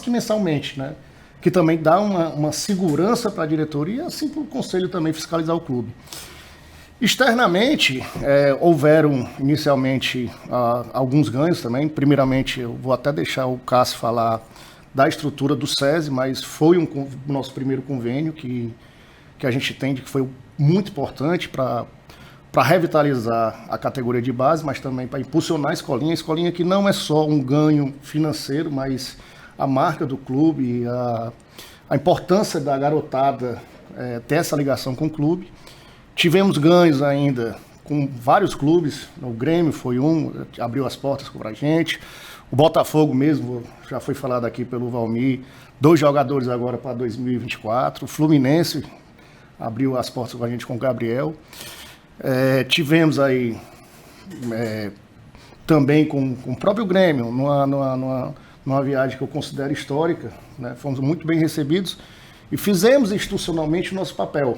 mensalmente, né? Que também dá uma segurança para a diretoria, assim para o Conselho também fiscalizar o clube. Externamente, houveram inicialmente alguns ganhos também. Primeiramente, eu vou até deixar o Cássio falar da estrutura do SESI, mas foi o nosso primeiro convênio que a gente entende que foi muito importante para revitalizar a categoria de base, mas também para impulsionar a escolinha que não é só um ganho financeiro, mas a marca do clube, a importância da garotada ter essa ligação com o clube. Tivemos ganhos ainda com vários clubes, o Grêmio foi abriu as portas para a gente, o Botafogo mesmo, já foi falado aqui pelo Valmir, 2 jogadores agora para 2024, o Fluminense abriu as portas para a gente com o Gabriel. Tivemos aí também com o próprio Grêmio, numa viagem que eu considero histórica, né? Fomos muito bem recebidos e fizemos institucionalmente o nosso papel.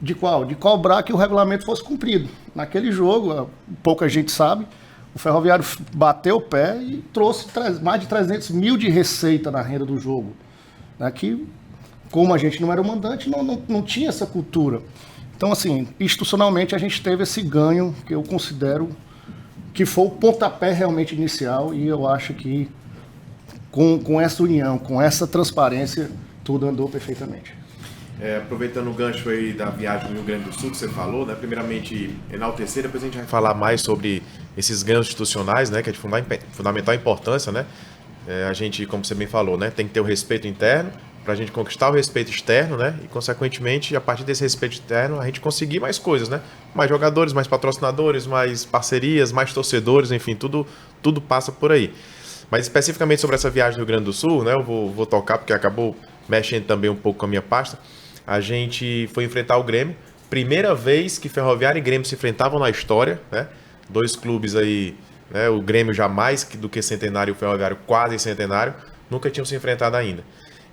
De qual? De cobrar que o regulamento fosse cumprido. Naquele jogo, pouca gente sabe, o Ferroviário bateu o pé e trouxe mais de 300 mil de receita na renda do jogo. Né? Que, como a gente não era o mandante, não tinha essa cultura. Então, assim, institucionalmente a gente teve esse ganho que eu considero que foi o pontapé realmente inicial e eu acho que com essa união, com essa transparência, tudo andou perfeitamente. Aproveitando o gancho aí da viagem no Rio Grande do Sul que você falou, né? Primeiramente enaltecer, depois a gente vai falar mais sobre esses ganhos institucionais, né? Que é de fundamental importância, né? A gente, como você bem falou, né? Tem que ter o respeito interno para a gente conquistar o respeito externo, né? E consequentemente, a partir desse respeito externo, a gente conseguir mais coisas, né? Mais jogadores, mais patrocinadores, mais parcerias, mais torcedores, enfim, tudo passa por aí. Mas especificamente sobre essa viagem no Rio Grande do Sul, né? Eu vou tocar porque acabou mexendo também um pouco com a minha pasta. A gente foi enfrentar o Grêmio. Primeira vez que Ferroviário e Grêmio se enfrentavam na história, né? 2 clubes aí, né? O Grêmio já mais do que centenário e o Ferroviário quase centenário. Nunca tinham se enfrentado ainda.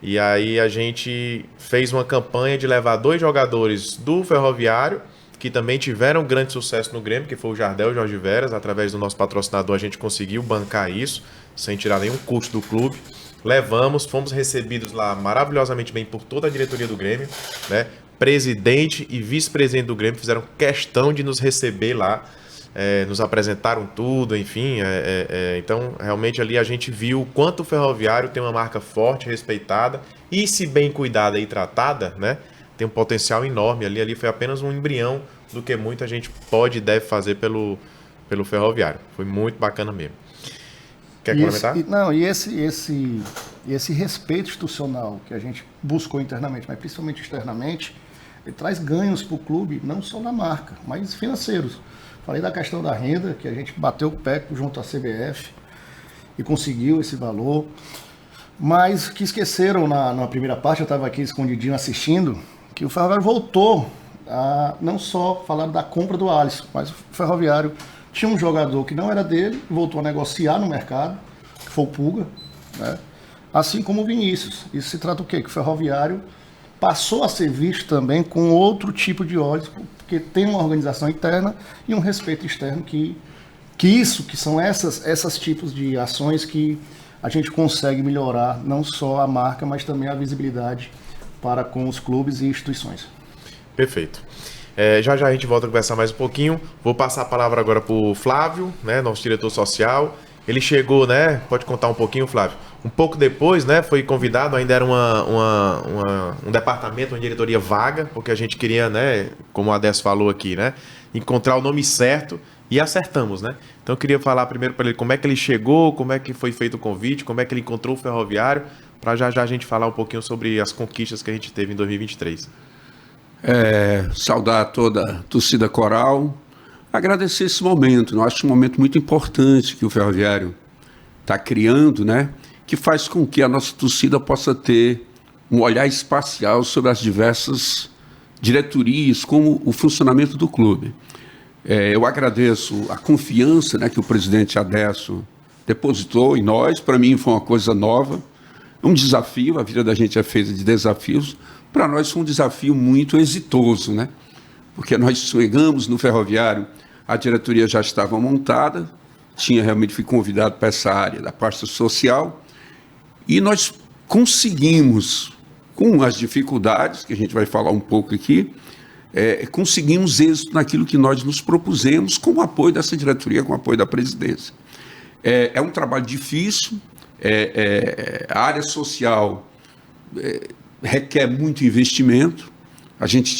E aí a gente fez uma campanha de levar 2 jogadores do Ferroviário, que também tiveram grande sucesso no Grêmio, que foi o Jardel e o Jorge Veras. Através do nosso patrocinador a gente conseguiu bancar isso, sem tirar nenhum custo do clube. Levamos, fomos recebidos lá maravilhosamente bem por toda a diretoria do Grêmio, né? Presidente e vice-presidente do Grêmio fizeram questão de nos receber lá, nos apresentaram tudo, enfim. Então, realmente ali a gente viu o quanto o Ferroviário tem uma marca forte, respeitada e, se bem cuidada e tratada, né? Tem um potencial enorme ali. Ali foi apenas um embrião do que muita gente pode e deve fazer pelo Ferroviário. Foi muito bacana mesmo. Quer comentar? Esse respeito institucional que a gente buscou internamente, mas principalmente externamente, ele traz ganhos para o clube, não só na marca, mas financeiros. Falei da questão da renda, que a gente bateu o pé junto à CBF e conseguiu esse valor, mas que esqueceram na primeira parte, eu estava aqui escondidinho assistindo, que o Ferroviário voltou a não só falar da compra do Alisson, mas o Ferroviário tinha um jogador que não era dele, voltou a negociar no mercado, que foi o Puga, né? Assim como o Vinícius. Isso se trata do quê? Que o Ferroviário passou a ser visto também com outro tipo de olhos, porque tem uma organização interna e um respeito externo que são essas tipos de ações que a gente consegue melhorar não só a marca, mas também a visibilidade para com os clubes e instituições. Perfeito. Já a gente volta a conversar mais um pouquinho. Vou passar a palavra agora para o Flávio, né, nosso diretor social. Ele chegou, né? Pode contar um pouquinho, Flávio? Um pouco depois, né? Foi convidado, ainda era um departamento, uma diretoria vaga, porque a gente queria, né? Como o Adesso falou aqui, né? Encontrar o nome certo e acertamos, né? Então eu queria falar primeiro para ele como é que ele chegou, como é que foi feito o convite, como é que ele encontrou o Ferroviário, para já a gente falar um pouquinho sobre as conquistas que a gente teve em 2023. Saudar toda a torcida coral, agradecer esse momento. Eu acho um momento muito importante que o Ferroviário está criando, né? Que faz com que a nossa torcida possa ter um olhar espacial sobre as diversas diretorias, como o funcionamento do clube. Eu agradeço a confiança, né, que o presidente Adesso depositou em nós. Para mim foi uma coisa nova, um desafio. A vida da gente é feita de desafios. Para nós foi um desafio muito exitoso, né? Porque nós chegamos no Ferroviário, a diretoria já estava montada, fui convidado para essa área da pasta social, e nós conseguimos, com as dificuldades, que a gente vai falar um pouco aqui, conseguimos êxito naquilo que nós nos propusemos, com o apoio dessa diretoria, com o apoio da presidência. É um trabalho difícil, a área social requer muito investimento. A gente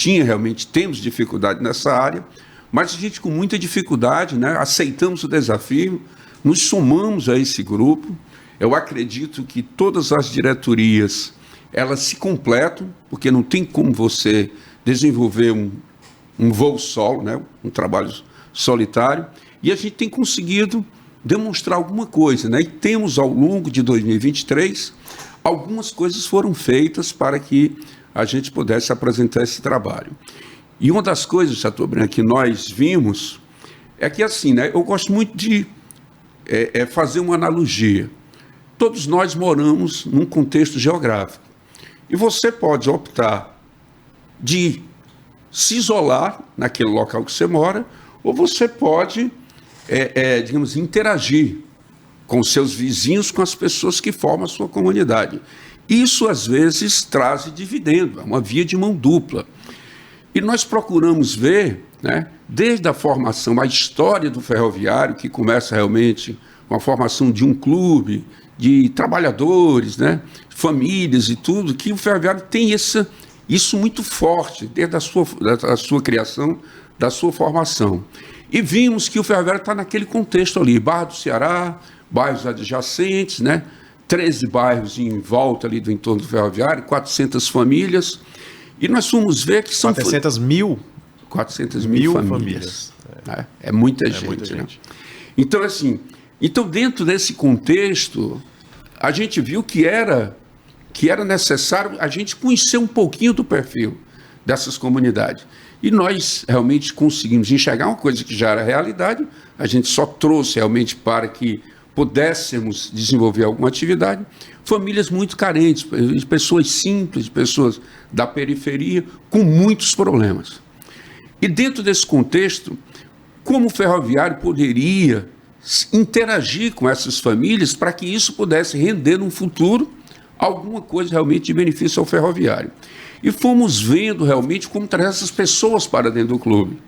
temos dificuldade nessa área, mas a gente, com muita dificuldade, né, aceitamos o desafio, nos somamos a esse grupo. Eu acredito que todas as diretorias, elas se completam, porque não tem como você desenvolver um voo solo, né, um trabalho solitário, e a gente tem conseguido demonstrar alguma coisa, né? E temos, ao longo de 2023, algumas coisas foram feitas para que a gente pudesse apresentar esse trabalho. E uma das coisas, Chateaubriand, que nós vimos é que, assim, né, eu gosto muito de fazer uma analogia. Todos nós moramos num contexto geográfico. E você pode optar de se isolar naquele local que você mora, ou você pode, digamos, interagir com seus vizinhos, com as pessoas que formam a sua comunidade. Isso, às vezes, traz dividendo, é uma via de mão dupla. E nós procuramos ver, né, desde a formação, a história do Ferroviário, que começa realmente com a formação de um clube, de trabalhadores, né, famílias e tudo, que o Ferroviário tem isso muito forte, desde a sua criação, da sua formação. E vimos que o Ferroviário está naquele contexto ali, Barra do Ceará, bairros adjacentes, né, 13 bairros em volta ali do entorno do Ferroviário, 400 famílias, e nós fomos ver que são... 400 mil famílias. É muita gente. Muita gente. Né? Então, assim, dentro desse contexto, a gente viu que era necessário a gente conhecer um pouquinho do perfil dessas comunidades. E nós realmente conseguimos enxergar uma coisa que já era realidade, a gente só trouxe realmente para que pudéssemos desenvolver alguma atividade, famílias muito carentes, pessoas simples, pessoas da periferia, com muitos problemas. E dentro desse contexto, como o Ferroviário poderia interagir com essas famílias para que isso pudesse render no futuro alguma coisa realmente de benefício ao Ferroviário. E fomos vendo realmente como trazer essas pessoas para dentro do clube.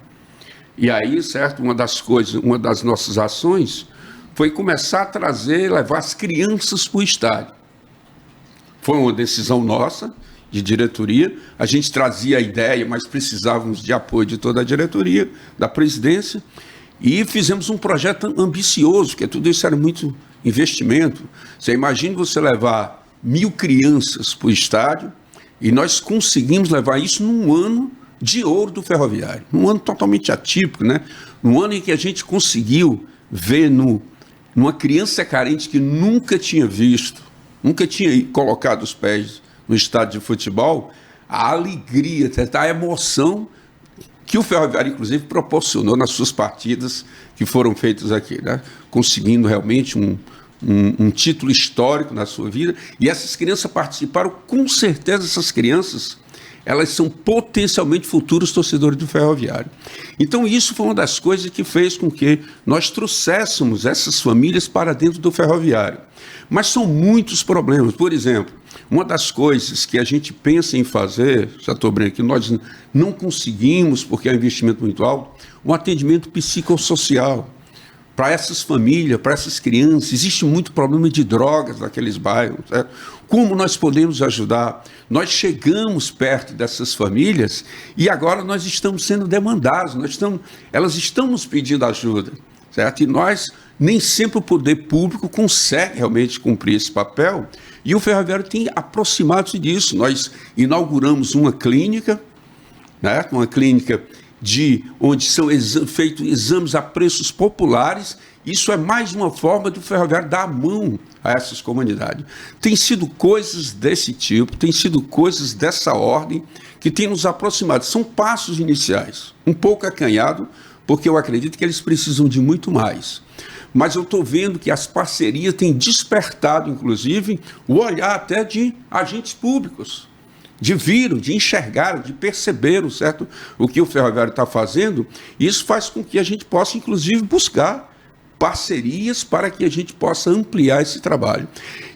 E aí, certo, uma das nossas ações foi começar a levar as crianças para o estádio. Foi uma decisão nossa, de diretoria. A gente trazia a ideia, mas precisávamos de apoio de toda a diretoria, da presidência, e fizemos um projeto ambicioso, porque tudo isso era muito investimento. Você imagina você levar 1.000 crianças para o estádio, e nós conseguimos levar isso num ano de ouro do Ferroviário, num ano totalmente atípico, né? Num ano em que a gente conseguiu ver numa criança carente que nunca tinha visto, nunca tinha colocado os pés no estádio de futebol, a alegria, a emoção que o Ferroviário, inclusive, proporcionou nas suas partidas que foram feitas aqui, né? Conseguindo realmente um título histórico na sua vida. E essas crianças participaram, com certeza essas crianças, elas são potencialmente futuros torcedores do Ferroviário. Então isso foi uma das coisas que fez com que nós trouxéssemos essas famílias para dentro do Ferroviário. Mas são muitos problemas. Por exemplo, uma das coisas que a gente pensa em fazer, Chateaubriand, que nós não conseguimos, porque é um investimento muito alto, um atendimento psicossocial para essas famílias, para essas crianças. Existe muito problema de drogas naqueles bairros, certo? Como nós podemos ajudar? Nós chegamos perto dessas famílias e agora nós estamos sendo demandados, elas estão nos pedindo ajuda, certo? E nós, nem sempre o poder público consegue realmente cumprir esse papel, e o Ferroviário tem aproximado-se disso. Nós inauguramos uma clínica né? Uma clínica onde são feitos exames a preços populares. Isso é mais uma forma do Ferroviário dar a mão a essas comunidades. Tem sido coisas desse tipo, tem sido coisas dessa ordem que tem nos aproximado. São passos iniciais, um pouco acanhado, porque eu acredito que eles precisam de muito mais. Mas eu estou vendo que as parcerias têm despertado, inclusive, o olhar até de agentes públicos, de viram, de enxergaram, de perceberam, certo? O que o Ferroviário está fazendo. E isso faz com que a gente possa, inclusive, buscar parcerias para que a gente possa ampliar esse trabalho.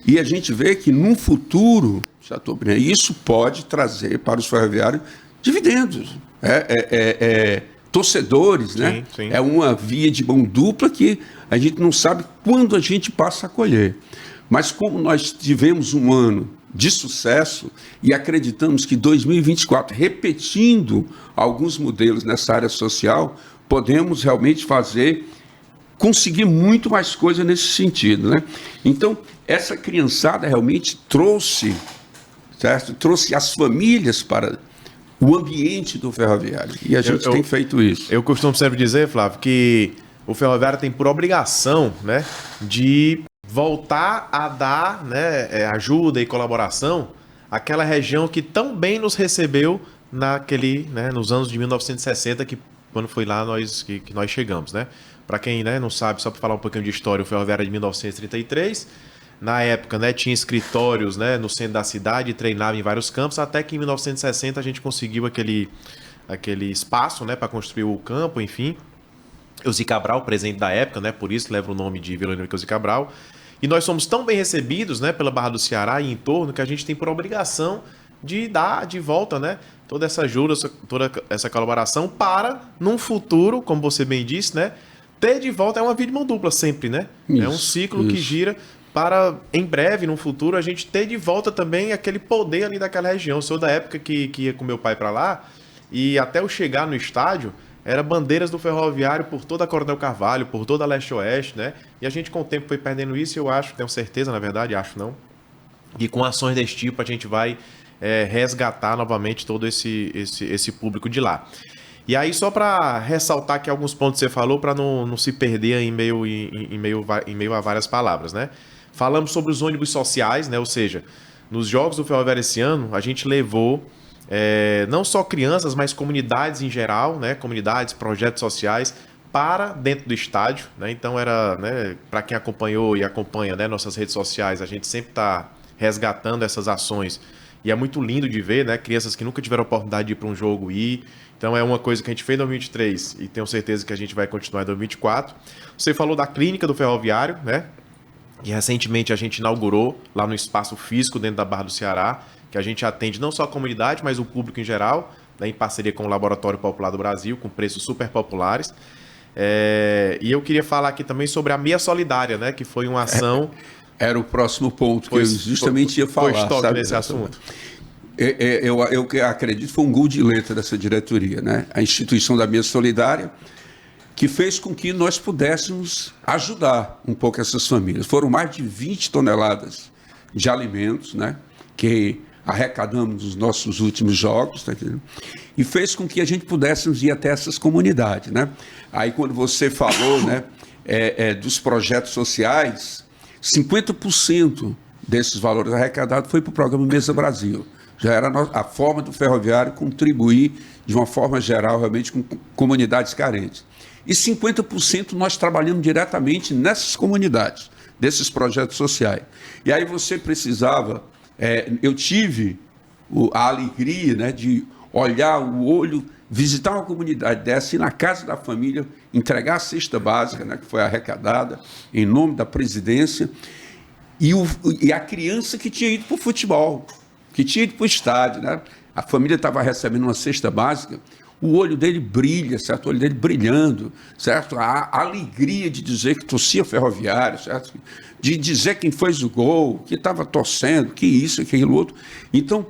E a gente vê que, num futuro, Chateaubriand, isso pode trazer para os ferroviários dividendos, torcedores, né? Sim. É uma via de mão dupla que a gente não sabe quando a gente passa a colher. Mas como nós tivemos um ano de sucesso e acreditamos que 2024, repetindo alguns modelos nessa área social, podemos realmente conseguir muito mais coisa nesse sentido, né? Então, essa criançada realmente trouxe as famílias para o ambiente do ferroviário. E a gente tem feito isso. Eu costumo sempre dizer, Flávio, que o ferroviário tem por obrigação, né, de voltar a dar, né, ajuda e colaboração àquela região que tão bem nos recebeu nos anos de 1960, quando foi lá que nós chegamos, né? Para quem, né, não sabe, só para falar um pouquinho de história, o ferroviário é de 1933. Na época, né, tinha escritórios, né, no centro da cidade, treinava em vários campos, até que em 1960 a gente conseguiu aquele espaço, né, para construir o campo, enfim. Eusi Cabral, presidente da época, né, por isso leva o nome de Vila Olímpica Eusi Cabral. E nós somos tão bem recebidos, né, pela Barra do Ceará e em torno, que a gente tem por obrigação de dar de volta, né, toda essa ajuda, toda essa colaboração para, num futuro, como você bem disse, né, ter de volta. É uma via de mão dupla sempre, né? É um ciclo que gira para, em breve, no futuro, a gente ter de volta também aquele poder ali daquela região. Eu sou da época que ia com meu pai para lá, e até eu chegar no estádio, era bandeiras do ferroviário por toda a Coronel Carvalho, por toda a Leste-Oeste, né? E a gente com o tempo foi perdendo isso, e eu acho, tenho certeza, na verdade, acho não, e com ações desse tipo a gente vai resgatar novamente todo esse público de lá. E aí, só para ressaltar aqui alguns pontos que você falou, para não se perder em meio a várias palavras, né? Falamos sobre os ônibus sociais, né? Ou seja, nos Jogos do Ferroviário esse ano, a gente levou não só crianças, mas comunidades em geral, né? Comunidades, projetos sociais, para dentro do estádio, né? Então, né, para quem acompanhou e acompanha, né, nossas redes sociais, a gente sempre está resgatando essas ações. E é muito lindo de ver, né? Crianças que nunca tiveram oportunidade de ir para um jogo ir. Então é uma coisa que a gente fez em 2023 e tenho certeza que a gente vai continuar em 2024. Você falou da clínica do ferroviário, né? E recentemente a gente inaugurou lá no espaço físico dentro da Barra do Ceará, que a gente atende não só a comunidade, mas o público em geral, né, em parceria com o Laboratório Popular do Brasil, com preços super populares. E eu queria falar aqui também sobre a Meia Solidária, né? Que foi uma ação... Era o próximo ponto que eu justamente ia falar. Foi toque nesse assunto. Eu acredito que foi um gol de letra dessa diretoria, né? A instituição da Meia Solidária, que fez com que nós pudéssemos ajudar um pouco essas famílias. Foram mais de 20 toneladas de alimentos, né, que arrecadamos nos nossos últimos jogos, tá entendendo? E fez com que a gente pudéssemos ir até essas comunidades, né? Aí quando você falou, né, dos projetos sociais, 50% desses valores arrecadados foi para o programa Mesa Brasil. Já era a forma do ferroviário contribuir de uma forma geral realmente com comunidades carentes. E 50% nós trabalhamos diretamente nessas comunidades, desses projetos sociais. E aí você precisava, eu tive a alegria, né, de olhar o olho, visitar uma comunidade dessa, ir na casa da família, entregar a cesta básica, né, que foi arrecadada em nome da presidência, e a criança que tinha ido para o futebol, que tinha ido para o estádio, né? A família estava recebendo uma cesta básica, o olho dele brilha, certo? O olho dele brilhando, certo? A alegria de dizer que torcia ferroviário, certo? De dizer quem fez o gol, que estava torcendo, que isso, que aquilo outro. Então,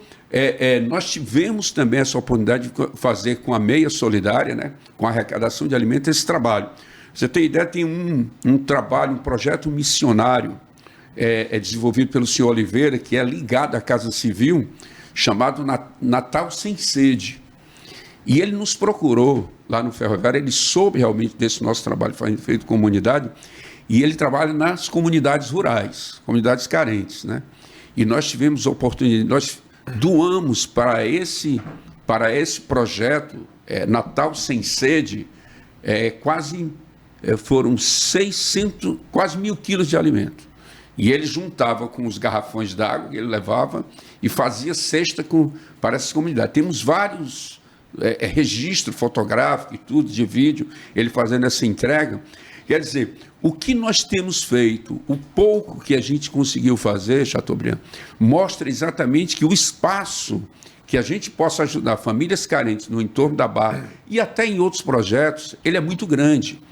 nós tivemos também essa oportunidade de fazer com a Meia Solidária, né? Com a arrecadação de alimentos, esse trabalho. Você tem ideia, tem um trabalho, um projeto missionário desenvolvido pelo senhor Oliveira, que é ligado à Casa Civil, chamado Natal Sem Sede. E ele nos procurou lá no Ferroviário, ele soube realmente desse nosso trabalho feito com comunidade, e ele trabalha nas comunidades rurais, comunidades carentes, né? E nós tivemos oportunidade, nós doamos para esse projeto, Natal Sem Sede, foram 600, quase 1.000 quilos de alimento. E ele juntava com os garrafões d'água que ele levava e fazia cesta para essas comunidades. Temos vários registros fotográficos e tudo, de vídeo, ele fazendo essa entrega. Quer dizer, o que nós temos feito, o pouco que a gente conseguiu fazer, Chateaubriand, mostra exatamente que o espaço que a gente possa ajudar famílias carentes no entorno da Barra e até em outros projetos, ele é muito grande.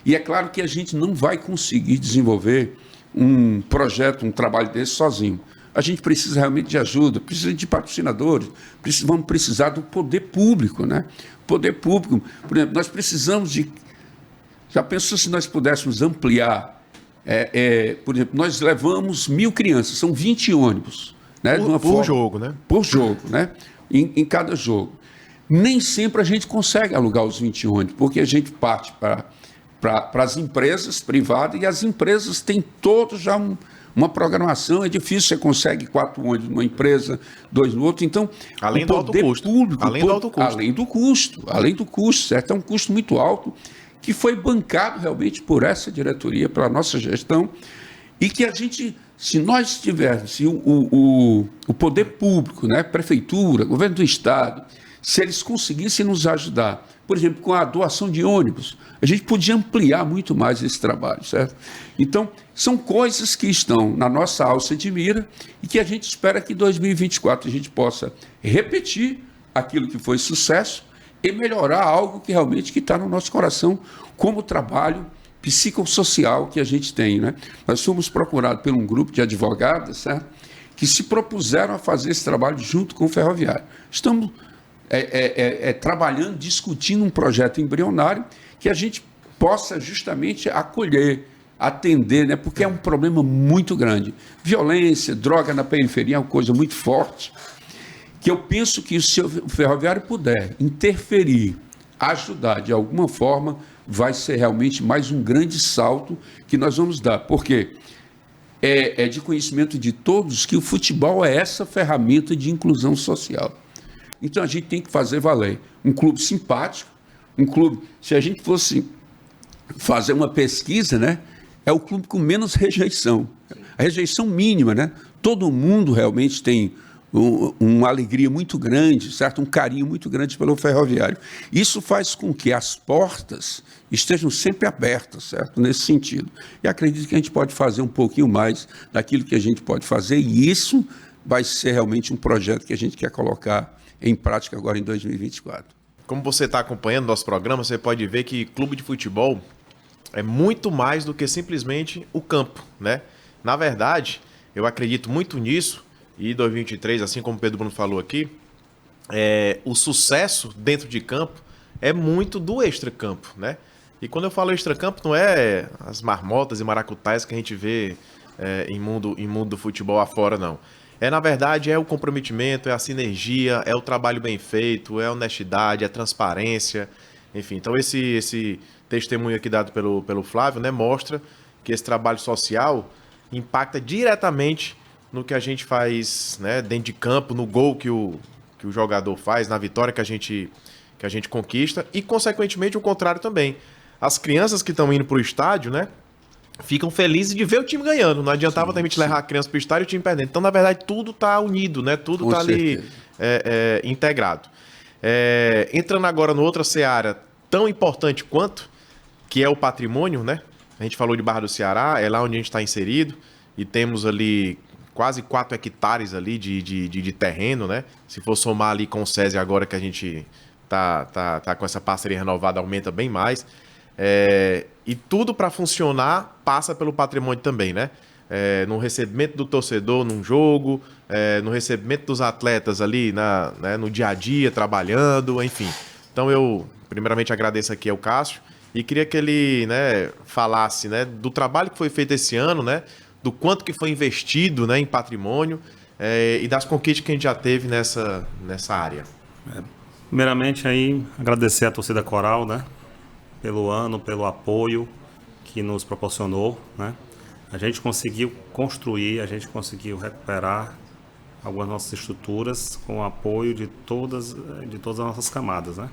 E é claro que a gente não vai conseguir desenvolver um projeto, um trabalho desse sozinho. A gente precisa realmente de ajuda, precisa de patrocinadores, vamos precisar do poder público, né? Poder público, por exemplo, nós precisamos de... Já pensou se nós pudéssemos ampliar? Por exemplo, nós levamos 1.000 crianças, são 20 ônibus. Né? Por jogo, né? Por jogo, né? Em cada jogo. Nem sempre a gente consegue alugar os 20 ônibus, porque a gente parte para as empresas privadas e as empresas têm todos já uma programação. É difícil, você consegue 4 ônibus numa empresa, 2 no outro. Então, além do alto custo. Além do custo, certo? É um custo muito alto que foi bancado realmente por essa diretoria, pela nossa gestão, e que a gente, se nós tivermos o poder público, né, prefeitura, governo do estado, se eles conseguissem nos ajudar, por exemplo, com a doação de ônibus, a gente podia ampliar muito mais esse trabalho, certo? Então, são coisas que estão na nossa alça de mira e que a gente espera que em 2024 a gente possa repetir aquilo que foi sucesso e melhorar algo que realmente está no nosso coração, como o trabalho psicossocial que a gente tem, né? Nós fomos procurados por um grupo de advogadas, certo? Que se propuseram a fazer esse trabalho junto com o Ferroviário. Estamos trabalhando, discutindo um projeto embrionário que a gente possa justamente acolher, atender, né? Porque é um problema muito grande. Violência, droga na periferia é uma coisa muito forte, que eu penso que se o Ferroviário puder interferir, ajudar de alguma forma, vai ser realmente mais um grande salto que nós vamos dar. Porque é de conhecimento de todos que o futebol é essa ferramenta de inclusão social. Então a gente tem que fazer valer. Um clube simpático, um clube... Se a gente fosse fazer uma pesquisa, né, é o clube com menos rejeição. A rejeição mínima, né? Todo mundo realmente tem uma alegria muito grande, certo? Um carinho muito grande pelo Ferroviário. Isso faz com que as portas estejam sempre abertas, certo? Nesse sentido. E acredito que a gente pode fazer um pouquinho mais daquilo que a gente pode fazer, e isso vai ser realmente um projeto que a gente quer colocar em prática agora em 2024. Como você está acompanhando nosso programa, você pode ver que clube de futebol é muito mais do que simplesmente o campo, né? Na verdade, eu acredito muito nisso, e 2023, assim como o Pedro Bruno falou aqui, o sucesso dentro de campo é muito do extracampo, né? E quando eu falo extracampo, não é as marmotas e maracutais que a gente vê em mundo do futebol afora, não. Na verdade, é o comprometimento, é a sinergia, é o trabalho bem feito, é a honestidade, é a transparência, enfim. Então, esse testemunho aqui dado pelo Flávio, né, mostra que esse trabalho social impacta diretamente no que a gente faz, né, dentro de campo, no gol que o jogador faz, na vitória que a gente conquista, e, consequentemente, o contrário também. As crianças que estão indo para o estádio, né, ficam felizes de ver o time ganhando. Não adiantava também levar a criança para o estádio e o time perdendo. Então, na verdade, tudo está unido, né? Tudo está ali integrado. Entrando agora no outra seara tão importante quanto, que é o patrimônio, né? A gente falou de Barra do Ceará, é lá onde a gente está inserido, e temos ali quase 4 hectares ali de terreno, né? Se for somar ali com o SESI agora que a gente tá com essa parceria renovada, aumenta bem mais. E tudo para funcionar passa pelo patrimônio também, né? No recebimento do torcedor num jogo, no recebimento dos atletas ali no dia a dia, trabalhando, enfim. Então eu primeiramente agradeço aqui ao Cássio e queria que ele, né, falasse, né, do trabalho que foi feito esse ano, né, do quanto que foi investido, né, em patrimônio e das conquistas que a gente já teve nessa área. Primeiramente aí, agradecer a torcida Coral, né? Pelo ano, pelo apoio que nos proporcionou, né? A gente conseguiu construir, a gente conseguiu recuperar algumas nossas estruturas com o apoio de todas as nossas camadas, né?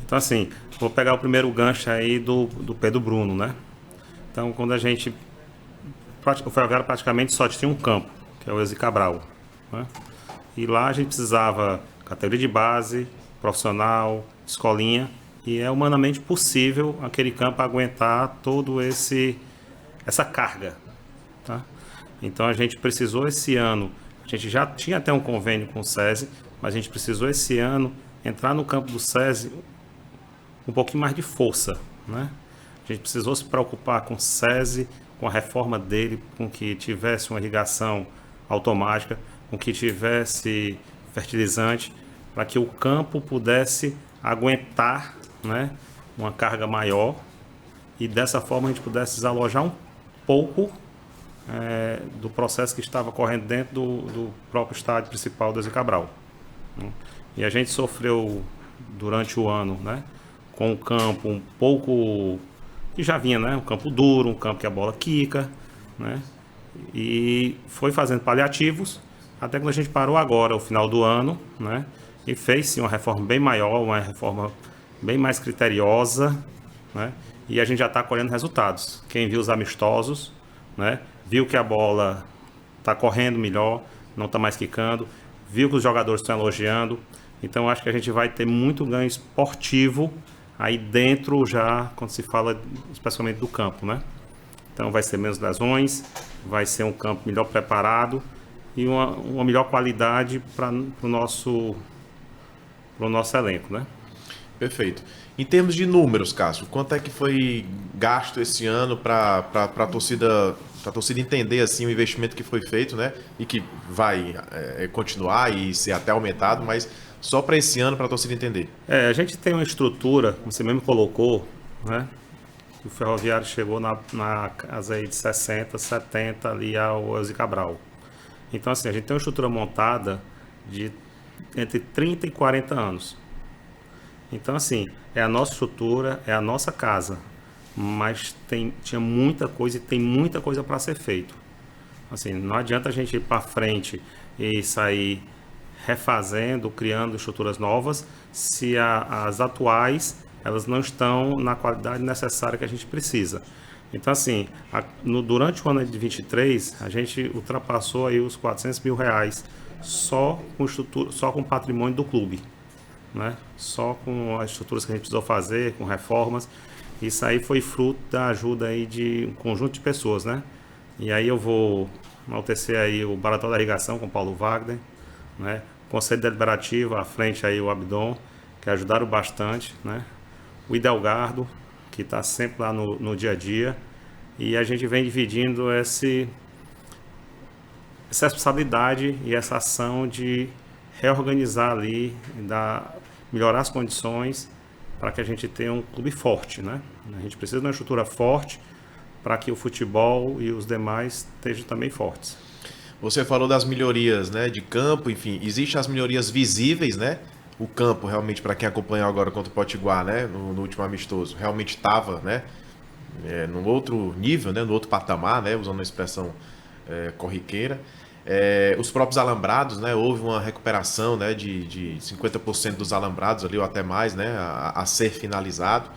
Então, assim, vou pegar o primeiro gancho aí do Pedro Bruno, né? Então, quando o Ferroviário praticamente só tinha um campo, que é o Eusi Cabral, né? E lá a gente precisava categoria de base, profissional, escolinha, e é humanamente possível aquele campo aguentar todo essa carga, tá? Então a gente precisou esse ano, a gente já tinha até um convênio com o SESI, mas a gente precisou esse ano entrar no campo do SESI um pouquinho mais de força, né? A gente precisou se preocupar com o SESI, com a reforma dele, com que tivesse uma irrigação automática, com que tivesse fertilizante, para que o campo pudesse aguentar, né, uma carga maior e dessa forma a gente pudesse desalojar um pouco do processo que estava correndo dentro do próprio estádio principal do Eusi Cabral, né? E a gente sofreu durante o ano, né, com um campo um pouco que já vinha, né, um campo duro, um campo que a bola quica, né, e foi fazendo paliativos até quando a gente parou agora, o final do ano, né, e fez sim uma reforma bem maior, uma reforma bem mais criteriosa, né, e a gente já está colhendo resultados. Quem viu os amistosos, né, viu que a bola está correndo melhor, não está mais quicando, viu que os jogadores estão elogiando. Então acho que a gente vai ter muito ganho esportivo aí dentro já, quando se fala especialmente do campo, né? Então vai ser menos lesões, vai ser um campo melhor preparado e uma melhor qualidade para o nosso elenco, né? Perfeito. Em termos de números, Cássio, quanto é que foi gasto esse ano para a torcida entender assim o investimento que foi feito, né? E que vai continuar e ser até aumentado, mas só para esse ano, para a torcida entender. A gente tem uma estrutura, como você mesmo colocou, né? O Ferroviário chegou na casa aí de 60, 70 ali ao Eusi Cabral. Então, assim, a gente tem uma estrutura montada de entre 30 e 40 anos. Então, assim, é a nossa estrutura, é a nossa casa, mas tinha muita coisa e tem muita coisa para ser feito. Assim, não adianta a gente ir para frente e sair refazendo, criando estruturas novas, se as atuais elas não estão na qualidade necessária que a gente precisa. Então, assim, durante o ano de 23, a gente ultrapassou aí os R$400 mil só com estrutura, só com o patrimônio do clube, né? Só com as estruturas que a gente precisou fazer, com reformas. Isso aí foi fruto da ajuda aí de um conjunto de pessoas, né? E aí eu vou enaltecer aí o Baratório da Irrigação com o Paulo Wagner, né? O Conselho Deliberativo, à frente aí o Abdon, que ajudaram bastante, né? O Idelgardo, que está sempre lá no dia a dia, e a gente vem dividindo essa responsabilidade e essa ação de reorganizar ali, melhorar as condições para que a gente tenha um clube forte, né? A gente precisa de uma estrutura forte para que o futebol e os demais estejam também fortes. Você falou das melhorias, né, de campo, enfim, existem as melhorias visíveis, né? O campo, realmente, para quem acompanhou agora contra o Potiguar, né, no último amistoso, realmente estava, né, num outro nível, né, no outro patamar, né, usando a expressão corriqueira. Os próprios alambrados, né, houve uma recuperação, né, de 50% dos alambrados ali, ou até mais, né, a ser finalizado.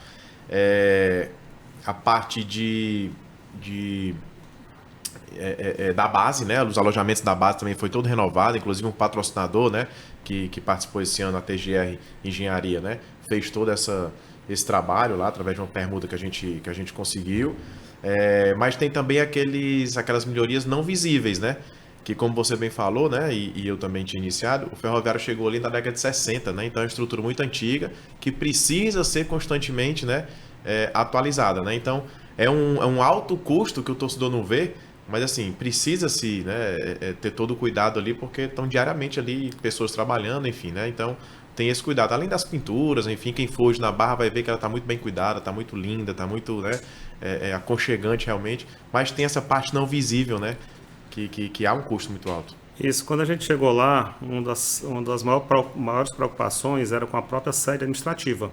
A parte da base, né, os alojamentos da base também foi todo renovado, inclusive um patrocinador, né, que participou esse ano, a TGR Engenharia, né, fez todo esse trabalho lá através de uma permuta que a gente conseguiu. Mas tem também aquelas melhorias não visíveis, né, que como você bem falou, né, e eu também tinha iniciado, o Ferroviário chegou ali na década de 60, né, então é uma estrutura muito antiga que precisa ser constantemente, né, atualizada, né, então é um alto custo que o torcedor não vê, mas assim, precisa-se, né, ter todo o cuidado ali, porque estão diariamente ali pessoas trabalhando, enfim, né, então tem esse cuidado, além das pinturas, enfim, quem for hoje na Barra vai ver que ela está muito bem cuidada, está muito linda, está muito, né, aconchegante realmente, mas tem essa parte não visível, né, que há um custo muito alto. Isso, quando a gente chegou lá, uma das maiores preocupações era com a própria sede administrativa.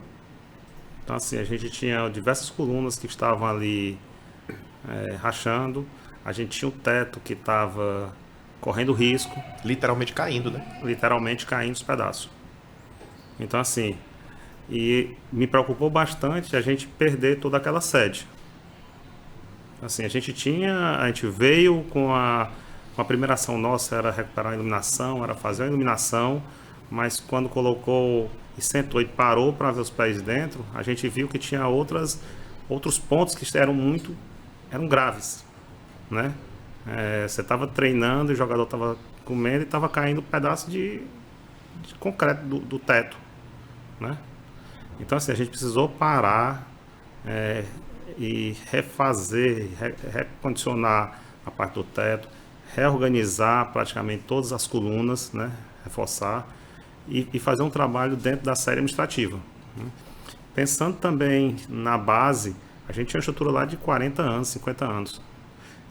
Então, assim, a gente tinha diversas colunas que estavam ali rachando, a gente tinha um teto que estava correndo risco, Literalmente caindo, né? literalmente caindo os pedaços. Então, assim, e me preocupou bastante a gente perder toda aquela sede. Assim, a gente veio com a primeira ação nossa era recuperar a iluminação, era fazer a iluminação, mas quando colocou e sentou e parou para ver os pés dentro, a gente viu que tinha outros pontos que eram graves, né? Você estava treinando, o jogador estava comendo e estava caindo um pedaço de concreto do teto, né? Então, assim, a gente precisou parar e refazer, recondicionar a parte do teto, reorganizar praticamente todas as colunas, né? Reforçar e fazer um trabalho dentro da série administrativa, né? Pensando também na base, a gente tinha uma estrutura lá de 40 anos, 50 anos.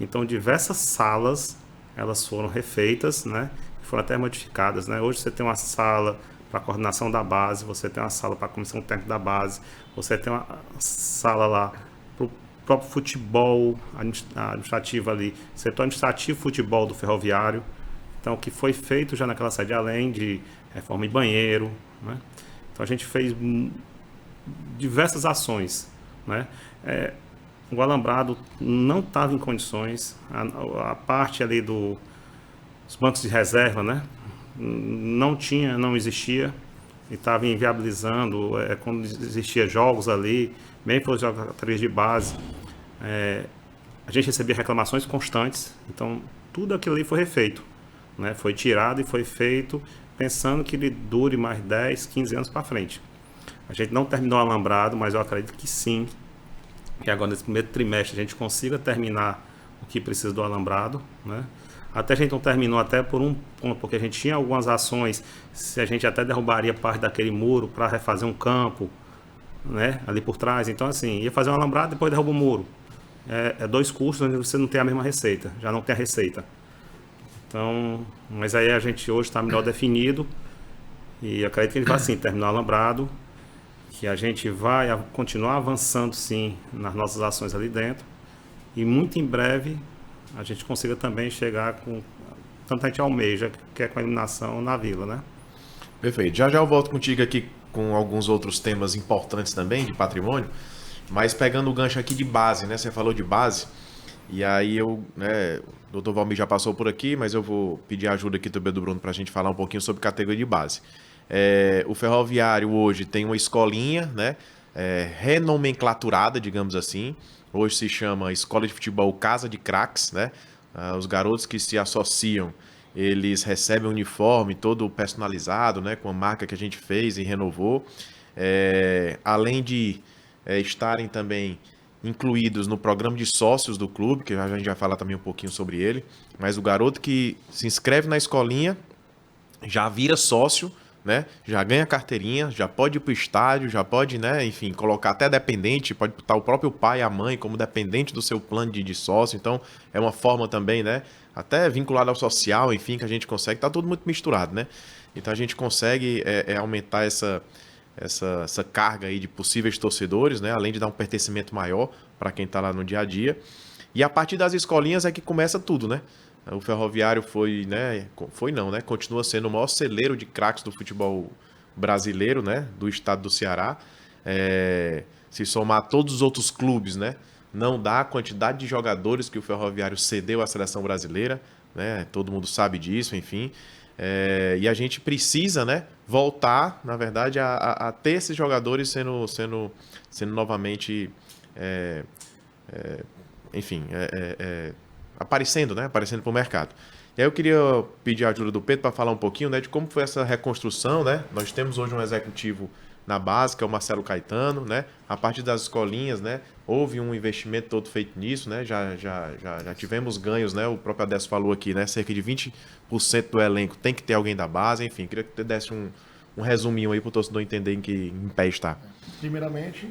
Então, diversas salas, elas foram refeitas, né? Foram até modificadas, né? Hoje você tem uma sala para a coordenação da base, você tem uma sala para a comissão técnica da base, você tem uma sala lá para o próprio futebol administrativo ali, setor administrativo futebol do Ferroviário. Então, o que foi feito já naquela sede, além de reforma de banheiro, né? Então, a gente fez diversas ações, né? O alambrado não estava em condições, a parte ali dos bancos de reserva, né? Não existia e estava inviabilizando quando existia jogos ali, bem para os jogadores de base. A gente recebia reclamações constantes, então tudo aquilo ali foi refeito, né? Foi tirado e foi feito pensando que ele dure mais 10, 15 anos para frente. A gente não terminou o alambrado, mas eu acredito que sim, que agora nesse primeiro trimestre a gente consiga terminar o que precisa do alambrado, né? Até a gente não terminou até por um ponto, porque a gente tinha algumas ações, se a gente até derrubaria parte daquele muro para refazer um campo, né, ali por trás. Então, assim, ia fazer um alambrado e depois derruba o muro. Dois custos onde você não tem a mesma receita, já não tem a receita. Então, mas aí a gente hoje está melhor definido e acredito que a gente vai sim terminar o alambrado, que a gente vai continuar avançando sim nas nossas ações ali dentro e muito em breve a gente consiga também chegar com tanto a gente almeja, que é com a iluminação na vila, né? Perfeito. Já eu volto contigo aqui com alguns outros temas importantes também de patrimônio, mas pegando o gancho aqui de base, né? Você falou de base, e aí o Dr. Valmir já passou por aqui, mas eu vou pedir a ajuda aqui também do Bruno para a gente falar um pouquinho sobre categoria de base. O Ferroviário hoje tem uma escolinha, né? Renomenclaturada, digamos assim. Hoje se chama Escola de Futebol Casa de Craques, né? Os garotos que se associam, eles recebem um uniforme todo personalizado, né? Com a marca que a gente fez e renovou. Além de estarem também incluídos no programa de sócios do clube, que a gente vai falar também um pouquinho sobre ele. Mas o garoto que se inscreve na escolinha já vira sócio, né? Já ganha carteirinha, já pode ir para o estádio, já pode, né, enfim, colocar até dependente, pode botar o próprio pai e a mãe como dependente do seu plano de sócio. Então, é uma forma também, né, até vinculada ao social, enfim, que a gente consegue, tá tudo muito misturado, né? Então, a gente consegue aumentar essa carga aí de possíveis torcedores, né, além de dar um pertencimento maior para quem está lá no dia a dia. E a partir das escolinhas é que começa tudo, né? O Ferroviário continua sendo o maior celeiro de craques do futebol brasileiro, né, do estado do Ceará. Se somar todos os outros clubes, né, não dá a quantidade de jogadores que o Ferroviário cedeu à seleção brasileira, né, todo mundo sabe disso, enfim. E a gente precisa, né, voltar, na verdade, a ter esses jogadores sendo novamente, aparecendo para o mercado. E aí eu queria pedir a ajuda do Pedro para falar um pouquinho, né, de como foi essa reconstrução, né? Nós temos hoje um executivo na base, que é o Marcelo Caetano, né? A partir das escolinhas, né, houve um investimento todo feito nisso, né? Já tivemos ganhos, né? O próprio Adesso falou aqui, né? Cerca de 20% do elenco tem que ter alguém da base, enfim. Queria que você desse um resuminho aí para o torcedor entender em pé está. Primeiramente,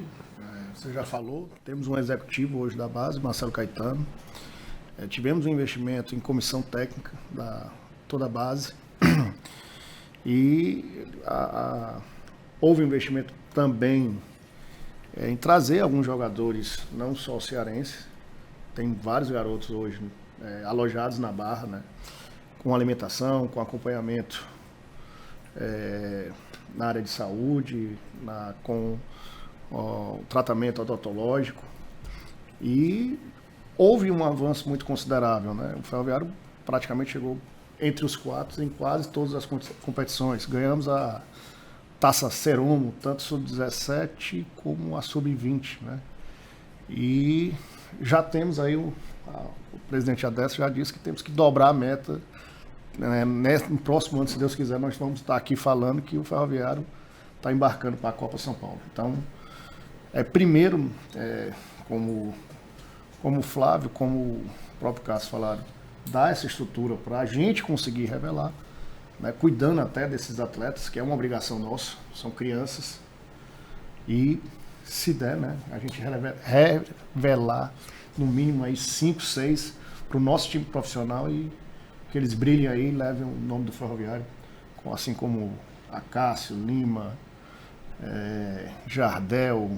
você já falou, temos um executivo hoje da base, Marcelo Caetano. Tivemos um investimento em comissão técnica da toda a base. E houve investimento também em trazer alguns jogadores, não só cearenses. Tem vários garotos hoje alojados na Barra, né? Com alimentação, com acompanhamento na área de saúde, com o tratamento odontológico. E houve um avanço muito considerável, né? O Ferroviário praticamente chegou entre os 4 em quase todas as competições. Ganhamos a Taça Cerumo, tanto Sub-17 como a Sub-20, né? E já temos aí, o presidente Adesso já disse que temos que dobrar a meta, né? No próximo ano, se Deus quiser, nós vamos estar aqui falando que o Ferroviário está embarcando para a Copa São Paulo. Então, primeiro, como o Flávio, como o próprio Cássio falaram, dar essa estrutura para a gente conseguir revelar, né, cuidando até desses atletas, que é uma obrigação nossa, são crianças, e se der, né, a gente revelar no mínimo aí 5, 6 para o nosso time profissional e que eles brilhem aí e levem o nome do Ferroviário, assim como Acácio, Lima, Jardel,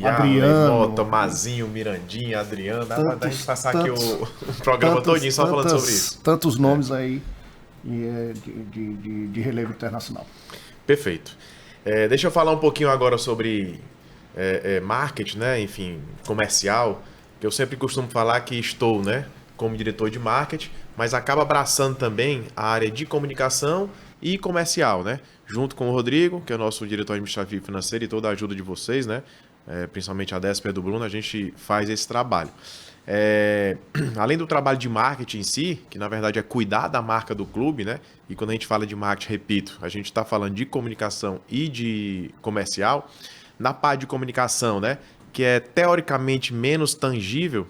Adriano, Tomazinho, Mirandinha, Adriano, dá pra gente passar aqui o programa todinho só falando sobre isso. Tantos nomes aí de relevo internacional. Perfeito. Deixa eu falar um pouquinho agora sobre marketing, né? Enfim, comercial, que eu sempre costumo falar que estou, né, como diretor de marketing, mas acaba abraçando também a área de comunicação e comercial, né? Junto com o Rodrigo, que é o nosso diretor administrativo e financeiro, e toda a ajuda de vocês, né? Principalmente a Désper do Bruno, a gente faz esse trabalho. Além do trabalho de marketing em si, que na verdade é cuidar da marca do clube, né? E quando a gente fala de marketing, repito, a gente está falando de comunicação e de comercial. Na parte de comunicação, né? Que é teoricamente menos tangível,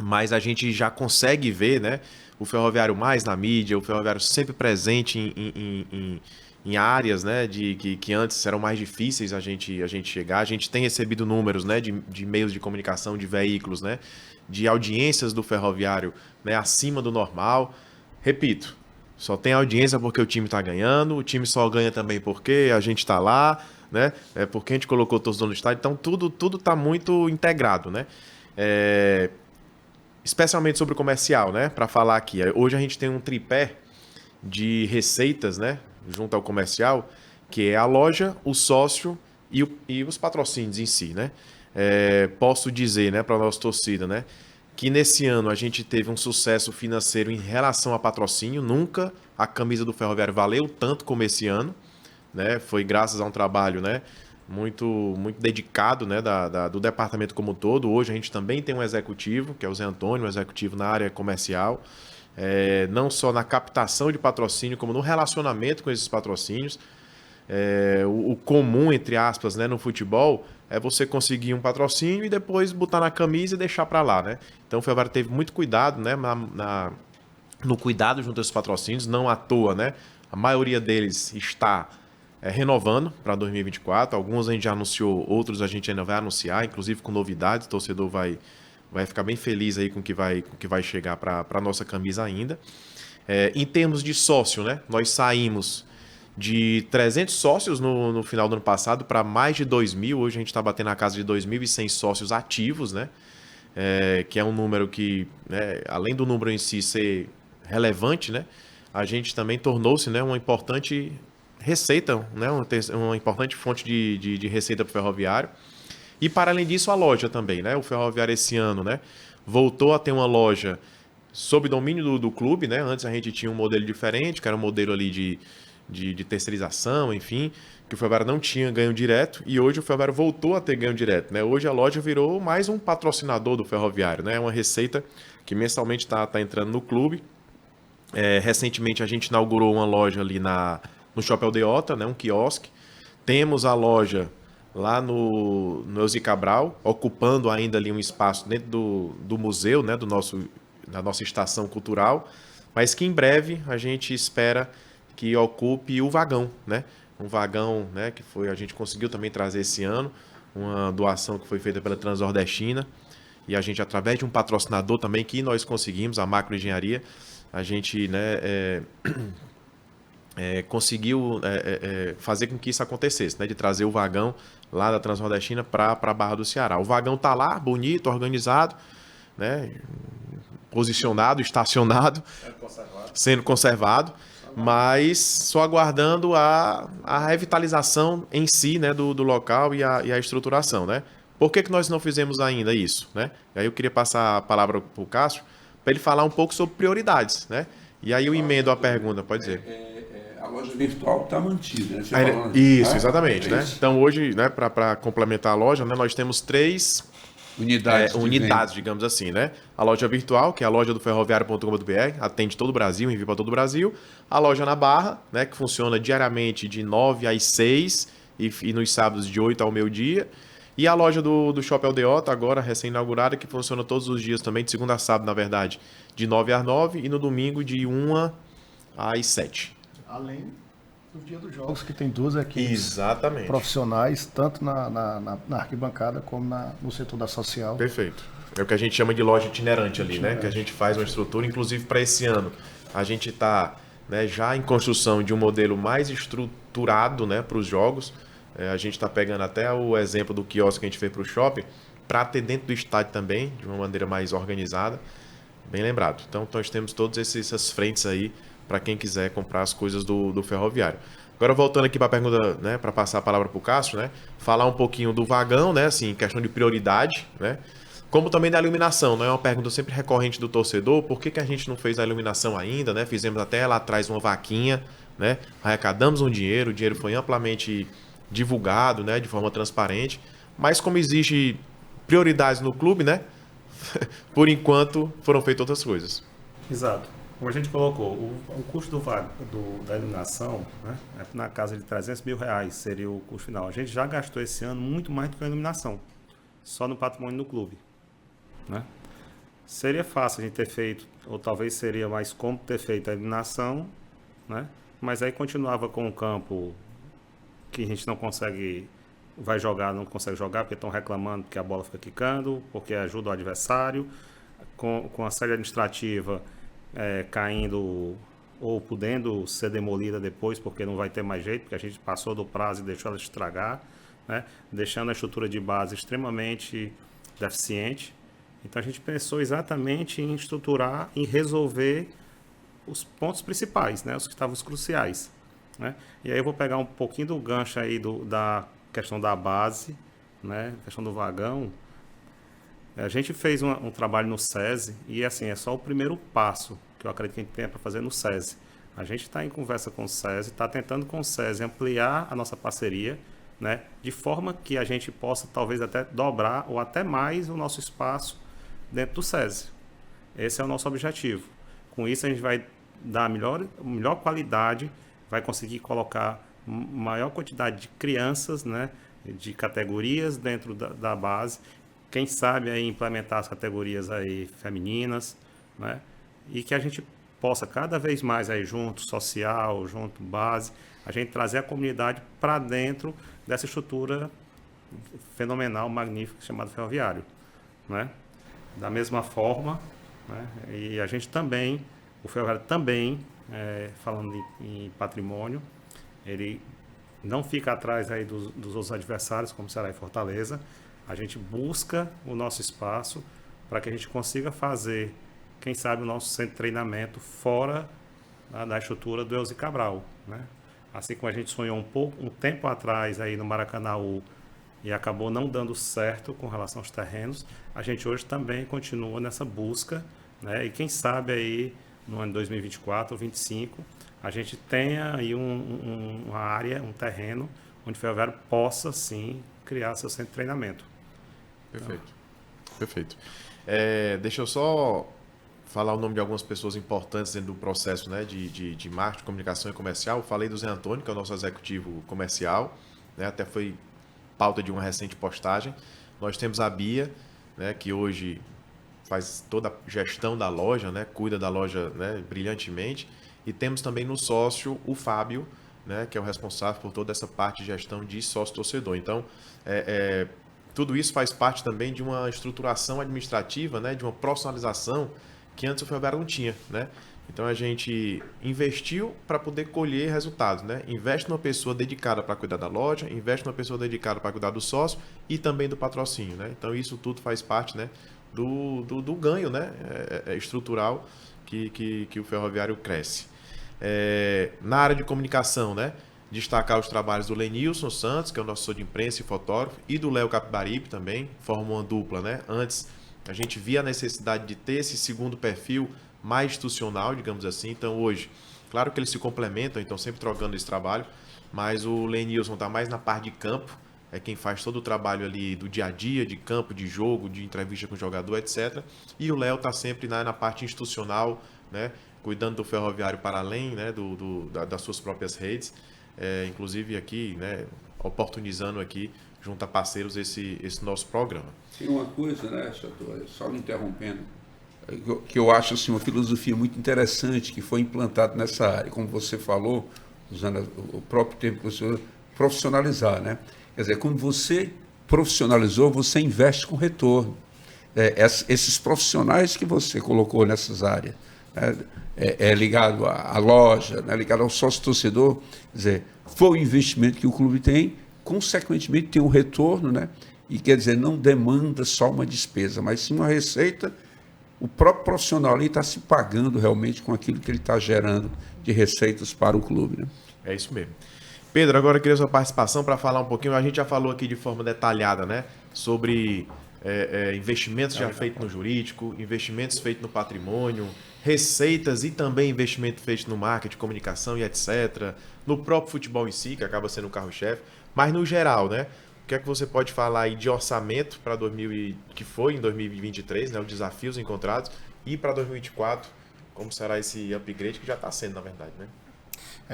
mas a gente já consegue ver, né? O Ferroviário mais na mídia, o Ferroviário sempre presente em áreas, né, que antes eram mais difíceis a gente chegar. A gente tem recebido números, né, de meios de comunicação, de veículos, né, de audiências do Ferroviário, né, acima do normal. Repito, só tem audiência porque o time está ganhando, o time só ganha também porque a gente está lá, né, porque a gente colocou todos no estádio. Então tudo está muito integrado, né. Especialmente sobre o comercial, né, para falar aqui. Hoje a gente tem um tripé de receitas, né, junto ao comercial, que é a loja, o sócio e os patrocínios em si, né? Posso dizer, né, para a nossa torcida, né, que nesse ano a gente teve um sucesso financeiro em relação a patrocínio. Nunca a camisa do Ferroviário valeu tanto como esse ano, né? Foi graças a um trabalho, né, muito dedicado, né, do departamento como um todo. Hoje a gente também tem um executivo, que é o Zé Antônio, um executivo na área comercial. Não só na captação de patrocínio, como no relacionamento com esses patrocínios. O comum, entre aspas, né, no futebol, é você conseguir um patrocínio e depois botar na camisa e deixar para lá, né? Então o Ferroviário teve muito cuidado, né, no cuidado junto a esses patrocínios, não à toa, né? A maioria deles está renovando para 2024. Alguns a gente já anunciou, outros a gente ainda vai anunciar, inclusive com novidades. O torcedor vai ficar bem feliz aí com o que vai chegar para a nossa camisa ainda. Em termos de sócio, né? Nós saímos de 300 sócios no final do ano passado para mais de 2.000. Hoje a gente está batendo na casa de 2.100 sócios ativos, né? Que é um número que, né, além do número em si ser relevante, né, a gente também tornou-se, né, uma importante receita, né, uma importante fonte de receita para o Ferroviário. E para além disso, a loja também, né? O Ferroviário esse ano, né, voltou a ter uma loja sob domínio do clube, né? Antes a gente tinha um modelo diferente, que era um modelo ali de terceirização, enfim, que o Ferroviário não tinha ganho direto, e hoje o Ferroviário voltou a ter ganho direto, né? Hoje a loja virou mais um patrocinador do Ferroviário, né? É uma receita que mensalmente está entrando no clube. Recentemente a gente inaugurou uma loja ali no Shopping Aldeota, né? Um quiosque. Temos a loja lá no Elzi Cabral, ocupando ainda ali um espaço dentro do museu, né, da nossa estação cultural, mas que em breve a gente espera que ocupe o vagão, né? Um vagão, né, que a gente conseguiu também trazer esse ano, uma doação que foi feita pela Transnordestina, e a gente, através de um patrocinador também que nós conseguimos, a Macro Engenharia, a gente, né, conseguiu fazer com que isso acontecesse, né, de trazer o vagão lá da Transnordestina para a Barra do Ceará. O vagão está lá, bonito, organizado, né, posicionado, estacionado, sendo conservado, mas só aguardando a revitalização em si, né, do local e a estruturação, né? Por que nós não fizemos ainda isso, né? E aí eu queria passar a palavra para o Cássio para ele falar um pouco sobre prioridades, né? E aí eu emendo a pergunta, pode dizer. A loja virtual está mantida, né? Isso, exatamente, né? Então hoje, né, para complementar a loja, né, nós temos 3 unidades, digamos assim, né? A loja virtual, que é a loja do ferroviário.com.br, atende todo o Brasil, envia para todo o Brasil. A loja na Barra, né, que funciona diariamente de 9 às 6 e nos sábados de 8 ao meio-dia. E a loja do Shopping Aldeota, agora recém-inaugurada, que funciona todos os dias também, de segunda a sábado, na verdade, de 9 às 9 e no domingo de 1 às 7. Além dos dias dos jogos, que tem 2 equipes Exatamente. profissionais, tanto na arquibancada como no setor da social. Perfeito. É o que a gente chama de loja itinerante ali, né? Que a gente faz uma estrutura, inclusive para esse ano. A gente está, né, já em construção de um modelo mais estruturado, né, para os jogos. A gente está pegando até o exemplo do quiosque que a gente fez para o shopping, para ter dentro do estádio também, de uma maneira mais organizada. Bem lembrado. Então nós temos todas essas frentes aí para quem quiser comprar as coisas do ferroviário. Agora voltando aqui para a pergunta, né, para passar a palavra para o Cássio, né, falar um pouquinho do vagão, né, assim, questão de prioridade, né, como também da iluminação, não é uma pergunta sempre recorrente do torcedor, por que a gente não fez a iluminação ainda, né, fizemos até lá atrás uma vaquinha, né, arrecadamos um dinheiro, o dinheiro foi amplamente divulgado, né, de forma transparente, mas como existe prioridades no clube, né, por enquanto foram feitas outras coisas. Exato. Como a gente colocou, o custo da iluminação, né, é na casa de R$300 mil seria o custo final. A gente já gastou esse ano muito mais do que a iluminação, só no patrimônio do clube, né? Seria fácil a gente ter feito, ou talvez seria mais cômodo ter feito a iluminação, né? Mas aí continuava com o campo que a gente não consegue, não consegue jogar porque estão reclamando que a bola fica quicando, porque ajuda o adversário, com a sede administrativa caindo ou podendo ser demolida depois, porque não vai ter mais jeito, porque a gente passou do prazo e deixou ela estragar, né? Deixando a estrutura de base extremamente deficiente. Então a gente pensou exatamente em estruturar, em resolver os pontos principais, né? Os que estavam cruciais, né? E aí eu vou pegar um pouquinho do gancho aí da questão da base, né? Questão do vagão. A gente fez um trabalho no SESI e assim, é só o primeiro passo que eu acredito que a gente tenha para fazer no SESI. A gente está em conversa com o SESI, está tentando com o SESI ampliar a nossa parceria, né? De forma que a gente possa talvez até dobrar ou até mais o nosso espaço dentro do SESI. Esse é o nosso objetivo. Com isso a gente vai dar melhor qualidade, vai conseguir colocar maior quantidade de crianças, né, de categorias dentro da base. Quem sabe aí implementar as categorias aí femininas, né, e que a gente possa cada vez mais aí junto social, junto base, a gente trazer a comunidade para dentro dessa estrutura fenomenal, magnífica chamada ferroviário, né? Da mesma forma, né, e a gente também, o ferroviário também, falando em patrimônio, ele não fica atrás aí dos outros adversários, como Ceará e Fortaleza. A gente busca o nosso espaço para que a gente consiga fazer, quem sabe, o nosso centro de treinamento fora da estrutura do Elzi Cabral, né? Assim como a gente sonhou um tempo atrás aí no Maracanaú e acabou não dando certo com relação aos terrenos, a gente hoje também continua nessa busca, né? E quem sabe aí no ano 2024 ou 2025 a gente tenha aí uma área, um terreno onde o ferroviário possa sim criar seu centro de treinamento. Perfeito. Perfeito. Deixa eu só falar o nome de algumas pessoas importantes dentro do processo, né, de marketing, comunicação e comercial. Eu falei do Zé Antônio, que é o nosso executivo comercial, né, até foi pauta de uma recente postagem. Nós temos a Bia, né, que hoje faz toda a gestão da loja, né, cuida da loja, né, brilhantemente. E temos também no sócio o Fábio, né, que é o responsável por toda essa parte de gestão de sócio-torcedor. Então, tudo isso faz parte também de uma estruturação administrativa, né, de uma profissionalização que antes o Ferroviário não tinha, né? Então a gente investiu para poder colher resultados, né? Investe numa pessoa dedicada para cuidar da loja, investe numa pessoa dedicada para cuidar do sócio e também do patrocínio, né? Então isso tudo faz parte, né, do ganho, né, estrutural que o Ferroviário cresce. Na área de comunicação, né, destacar os trabalhos do Lenilson Santos, que é o nosso assessor de imprensa e fotógrafo, e do Léo Capibaribe também, formam uma dupla, né? Antes a gente via a necessidade de ter esse segundo perfil mais institucional, digamos assim. Então hoje, claro que eles se complementam, então sempre trocando esse trabalho, mas o Lenilson está mais na parte de campo, é quem faz todo o trabalho ali do dia a dia, de campo, de jogo, de entrevista com o jogador, etc. E o Léo está sempre na parte institucional, né, cuidando do Ferroviário para além, né, das suas próprias redes, inclusive aqui, né, oportunizando aqui, junto a parceiros, esse nosso programa. Tem uma coisa, né, Chateau, só me interrompendo, que eu acho assim, uma filosofia muito interessante que foi implantada nessa área, como você falou, usando o próprio termo que você usa, profissionalizar, né? Quer dizer, quando você profissionalizou, você investe com retorno. Esses profissionais que você colocou nessas áreas, né, ligado à loja, né, ligado ao sócio-torcedor, quer dizer, foi o investimento que o clube tem, consequentemente tem um retorno, né? E quer dizer, não demanda só uma despesa, mas sim uma receita. O próprio profissional ali está se pagando realmente com aquilo que ele está gerando de receitas para o clube, né? É isso mesmo. Pedro, agora eu queria sua participação para falar um pouquinho, a gente já falou aqui de forma detalhada, né, sobre investimentos já feitos no jurídico, investimentos feitos no patrimônio, receitas e também investimento feito no marketing, comunicação e etc. No próprio futebol em si, que acaba sendo o carro-chefe, mas no geral, né? O que é que você pode falar aí de orçamento para que foi em 2023, né, os desafios encontrados, e para 2024, como será esse upgrade que já está sendo, na verdade, né?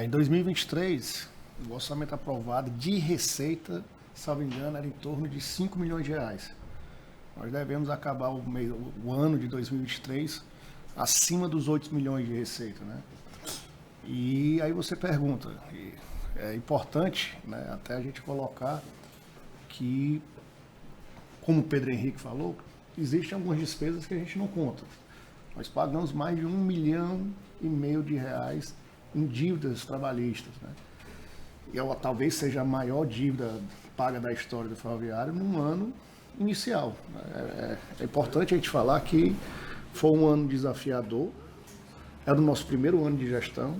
Em 2023, o orçamento aprovado de receita, salvo engano, era em torno de 5 milhões de reais. Nós devemos acabar o ano de 2023 acima dos 8 milhões de receita, né? E aí você pergunta, é importante, né, até a gente colocar que, como o Pedro Henrique falou, existem algumas despesas que a gente não conta. Nós pagamos mais de 1,5 milhão de reais em dívidas trabalhistas, né? E talvez seja a maior dívida paga da história do Ferroviário num ano inicial. É importante a gente falar que foi um ano desafiador, era o nosso primeiro ano de gestão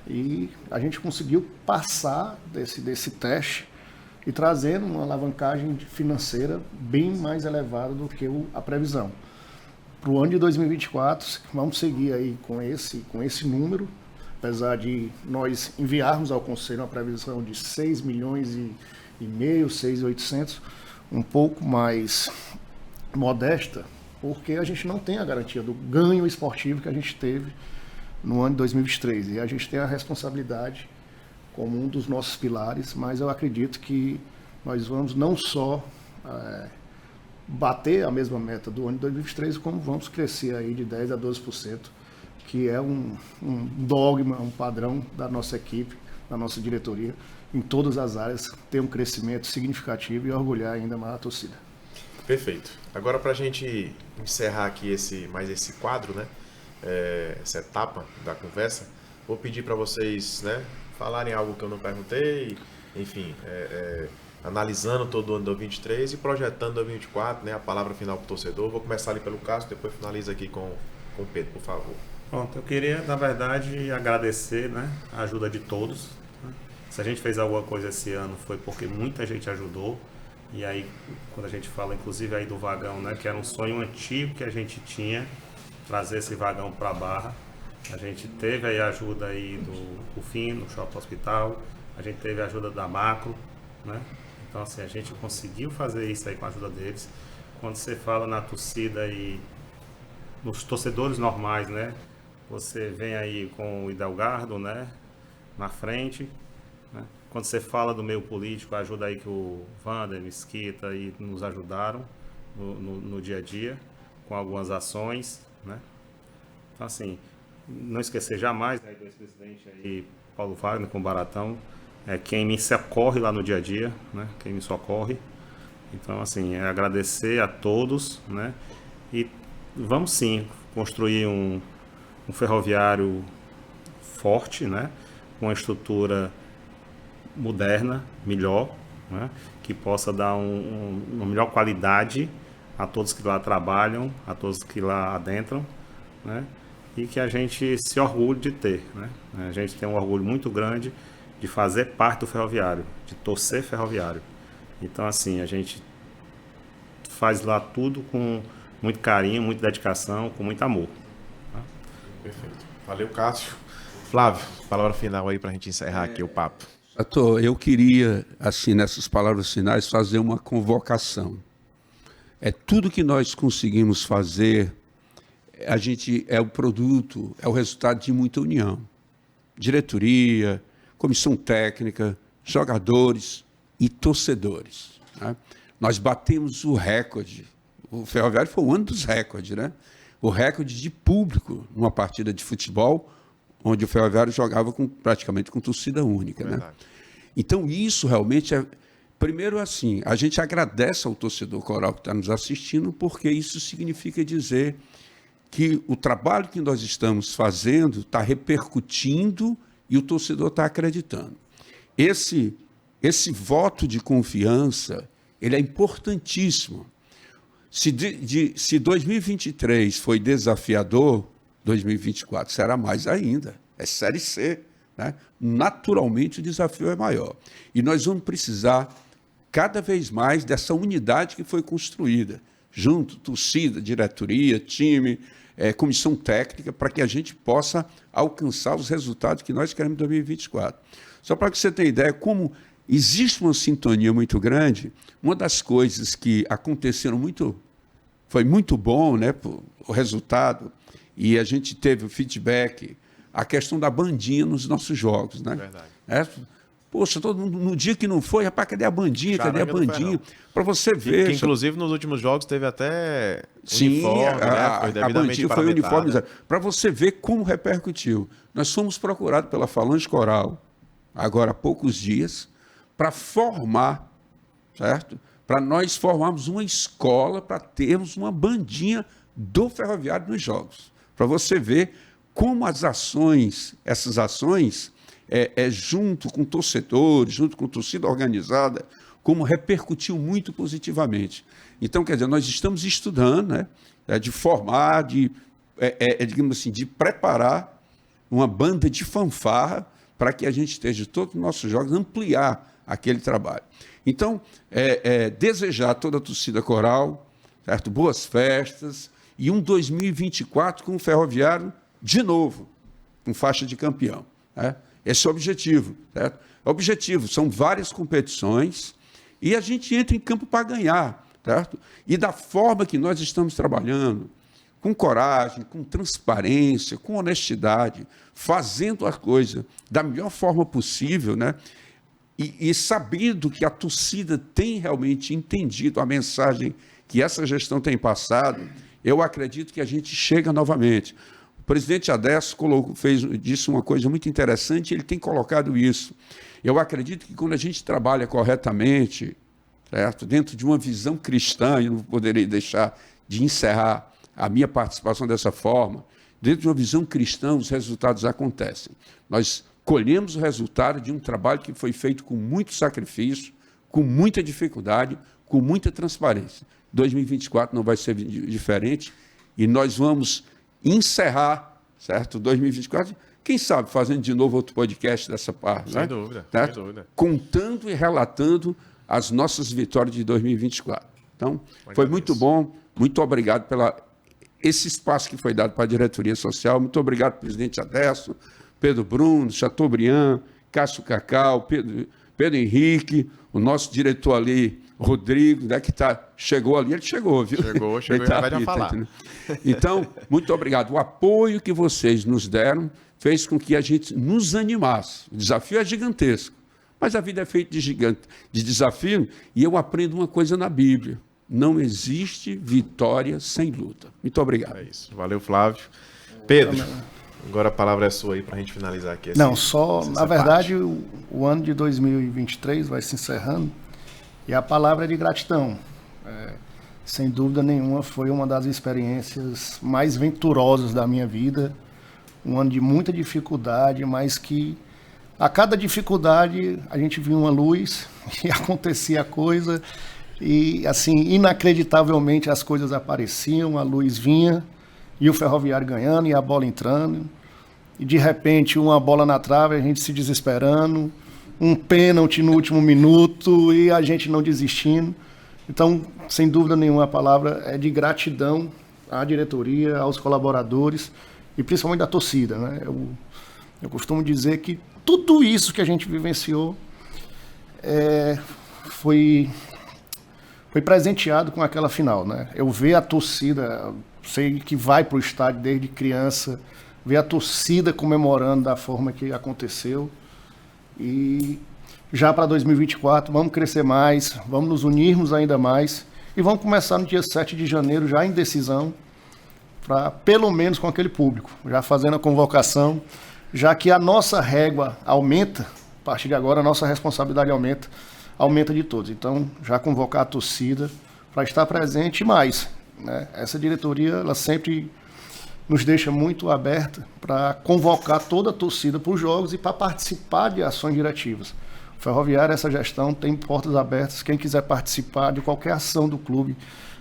e a gente conseguiu passar desse teste e trazendo uma alavancagem financeira bem mais elevada do que a previsão. Para o ano de 2024, vamos seguir aí com esse número, apesar de nós enviarmos ao Conselho uma previsão de 6 milhões e meio, 6.800, um pouco mais modesta, porque a gente não tem a garantia do ganho esportivo que a gente teve no ano de 2023. E a gente tem a responsabilidade como um dos nossos pilares, mas eu acredito que nós vamos não só bater a mesma meta do ano de 2023, como vamos crescer aí de 10% a 12%, que é um dogma, um padrão da nossa equipe, da nossa diretoria, em todas as áreas, ter um crescimento significativo e orgulhar ainda mais a torcida. Perfeito. Agora, para a gente encerrar aqui esse quadro, né, essa etapa da conversa, vou pedir para vocês, né, falarem algo que eu não perguntei, enfim, analisando todo o ano de 2023 e projetando 2024, né, a palavra final para o torcedor. Vou começar ali pelo Cássio, depois finaliza aqui com o Pedro, por favor. Pronto, eu queria, na verdade, agradecer, né, a ajuda de todos. Né? Se a gente fez alguma coisa esse ano foi porque muita gente ajudou. E aí, quando a gente fala, inclusive, aí do vagão, né, que era um sonho antigo que a gente tinha, trazer esse vagão para a Barra. A gente teve aí a ajuda aí do FIM, no Shopping Hospital. A gente teve a ajuda da Macro, né? Então, assim, a gente conseguiu fazer isso aí com a ajuda deles. Quando você fala na torcida e nos torcedores normais, né? Você vem aí com o Idelgardo, né, na frente, né? Quando você fala do meio político, ajuda aí que o Wander, Mesquita aí nos ajudaram no dia a dia, com algumas ações, né? Então, assim, não esquecer jamais, né, do ex-presidente aí, Paulo Wagner, com o Baratão, quem me socorre lá no dia a dia, né? Quem me socorre. Então, assim, agradecer a todos, né? E vamos sim construir um ferroviário forte, né? Com uma estrutura moderna, melhor, né? Que possa dar uma melhor qualidade a todos que lá trabalham, a todos que lá adentram, né? E que a gente se orgulhe de ter, né? A gente tem um orgulho muito grande de fazer parte do ferroviário, de torcer ferroviário. Então, assim, a gente faz lá tudo com muito carinho, muita dedicação, com muito amor. Tá? Perfeito. Valeu, Cássio. Flávio, palavra final aí para a gente encerrar aqui o papo. Eu queria, assim, nessas palavras finais, fazer uma convocação. Tudo que nós conseguimos fazer, a gente é o produto, é o resultado de muita união. Diretoria, comissão técnica, jogadores e torcedores, né? Nós batemos o recorde. O Ferroviário foi o ano dos recordes, né? O recorde de público numa partida de futebol, onde o Ferroviário jogava praticamente com torcida única, né? Então, isso realmente é... Primeiro, assim, a gente agradece ao torcedor coral que está nos assistindo, porque isso significa dizer que o trabalho que nós estamos fazendo está repercutindo e o torcedor está acreditando. Esse voto de confiança, ele é importantíssimo. Se 2023 foi desafiador, 2024 será mais ainda. É Série C, né? Naturalmente, o desafio é maior. E nós vamos precisar cada vez mais dessa unidade que foi construída, junto, torcida, diretoria, time, comissão técnica, para que a gente possa alcançar os resultados que nós queremos em 2024. Só para que você tenha ideia, como existe uma sintonia muito grande, uma das coisas que aconteceram foi muito bom, né, o resultado, e a gente teve o feedback, a questão da bandinha nos nossos jogos, né? Verdade. Poxa, todo mundo, no dia que não foi, rapaz, cadê a bandinha? Cadê a bandinha? Para você ver. Que, inclusive, nos últimos jogos teve até uniforme, né? Foi a bandinha foi uniformizada. Para você ver como repercutiu. Nós fomos procurados pela Falange Coral, agora há poucos dias, para formar, certo? Para nós formarmos uma escola, para termos uma bandinha do Ferroviário nos jogos. Para você ver como essas ações, junto com torcedores, junto com torcida organizada, como repercutiu muito positivamente. Então, quer dizer, nós estamos estudando, né, de formar, digamos assim, de preparar uma banda de fanfarra para que a gente esteja todos os nossos jogos, ampliar aquele trabalho. Então, desejar a toda a torcida coral, certo? Boas festas e um 2024 com o Ferroviário de novo, com faixa de campeão, né? Esse é o objetivo, certo? O objetivo são várias competições e a gente entra em campo para ganhar, certo? E da forma que nós estamos trabalhando, com coragem, com transparência, com honestidade, fazendo a coisa da melhor forma possível, né? E sabendo que a torcida tem realmente entendido a mensagem que essa gestão tem passado, eu acredito que a gente chega novamente. O presidente Adesso disse uma coisa muito interessante, ele tem colocado isso. Eu acredito que quando a gente trabalha corretamente, certo? Dentro de uma visão cristã, eu não poderia deixar de encerrar a minha participação dessa forma, dentro de uma visão cristã, os resultados acontecem. Nós colhemos o resultado de um trabalho que foi feito com muito sacrifício, com muita dificuldade, com muita transparência. 2024 não vai ser diferente e nós vamos encerrar, certo? 2024, quem sabe fazendo de novo outro podcast dessa parte, sem né? dúvida, Certo? sem dúvida. Contando e relatando as nossas vitórias de 2024. Então, foi muito bom, muito obrigado esse espaço que foi dado para a diretoria social, muito obrigado, presidente Adesso, Pedro Bruno, Chateaubriand, Cássio Cacau, Pedro Henrique, o nosso diretor ali, Rodrigo, né, que chegou ali, ele chegou, viu? Chegou ele e vai falar. Então, muito obrigado. O apoio que vocês nos deram fez com que a gente nos animasse. O desafio é gigantesco, mas a vida é feita de desafio, e eu aprendo uma coisa na Bíblia: não existe vitória sem luta. Muito obrigado. É isso. Valeu, Flávio. Pedro, agora a palavra é sua aí para a gente finalizar aqui. Não, só, na verdade, o ano de 2023 vai se encerrando e a palavra é de gratidão. sem dúvida nenhuma, foi uma das experiências mais venturosas da minha vida. Um ano de muita dificuldade, mas que a cada dificuldade a gente via uma luz e acontecia a coisa. E, assim, inacreditavelmente as coisas apareciam, a luz vinha e o Ferroviário ganhando e a bola entrando. E, de repente, uma bola na trave, a gente se desesperando, um pênalti no último minuto e a gente não desistindo. Então, sem dúvida nenhuma, a palavra é de gratidão à diretoria, aos colaboradores e principalmente da torcida, né? Eu costumo dizer que tudo isso que a gente vivenciou foi presenteado com aquela final, né? Eu ver a torcida, sei que vai para o estádio desde criança, ver a torcida comemorando da forma que aconteceu. E já para 2024, vamos crescer mais, vamos nos unirmos ainda mais e vamos começar no dia 7 de janeiro, já em decisão, para pelo menos com aquele público, já fazendo a convocação, já que a nossa régua aumenta, a partir de agora a nossa responsabilidade aumenta de todos. Então, já convocar a torcida para estar presente e mais, né? Essa diretoria, ela sempre nos deixa muito aberta para convocar toda a torcida para os jogos e para participar de ações diretivas. O Ferroviário, essa gestão, tem portas abertas. Quem quiser participar de qualquer ação do clube,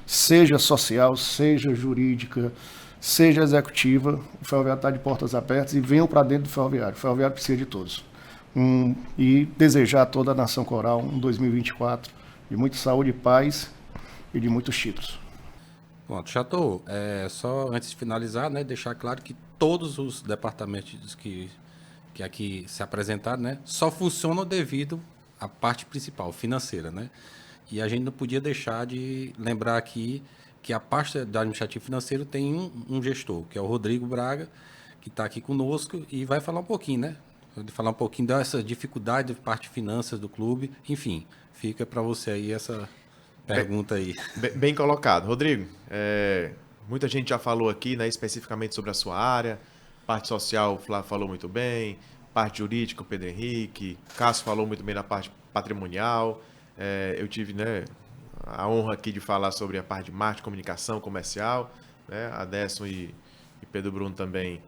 seja social, seja jurídica, seja executiva, o Ferroviário está de portas abertas e venham para dentro do Ferroviário. O Ferroviário precisa de todos. E desejar a toda a nação coral um 2024 de muita saúde e paz e de muitos títulos. Pronto, Chateau, só antes de finalizar, né, deixar claro que todos os departamentos que aqui se apresentaram, né, só funcionam devido à parte principal, financeira, né? E a gente não podia deixar de lembrar aqui que a parte do administrativo financeiro tem um gestor, que é o Rodrigo Braga, que está aqui conosco e vai falar um pouquinho, né? Falar um pouquinho dessa dificuldade de parte de finanças do clube. Enfim, fica para você aí essa pergunta aí. Bem colocado. Rodrigo, muita gente já falou aqui, né, especificamente sobre a sua área. Parte social, o Flávio falou muito bem. Parte jurídica, o Pedro Henrique. Cássio falou muito bem na parte patrimonial. Eu tive, né, a honra aqui de falar sobre a parte de marketing, comunicação, comercial. Né? Adesso e Pedro Bruno também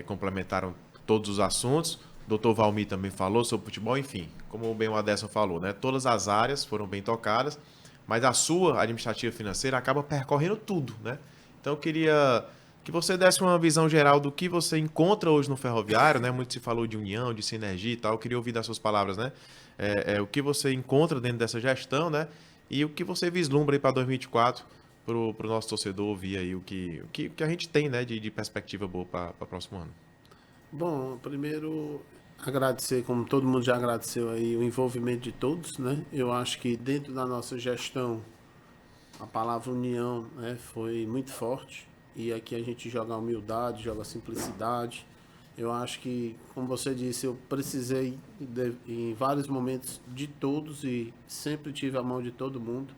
complementaram todos os assuntos. O Dr. Valmir também falou sobre futebol. Enfim, como bem o Adesso falou, né, todas as áreas foram bem tocadas. Mas a sua administrativa financeira acaba percorrendo tudo, né? Então eu queria que você desse uma visão geral do que você encontra hoje no Ferroviário, né? Muito se falou de união, de sinergia e tal. Eu queria ouvir das suas palavras, né? O que você encontra dentro dessa gestão, né? E o que você vislumbra aí para 2024 para o nosso torcedor ouvir aí o que a gente tem, né? De perspectiva boa para o próximo ano. Bom, primeiro agradecer, como todo mundo já agradeceu aí, o envolvimento de todos, né? Eu acho que dentro da nossa gestão a palavra união, né, foi muito forte e aqui a gente joga a humildade, joga a simplicidade. Eu acho que, como você disse, eu precisei em vários momentos de todos e sempre tive a mão de todo mundo.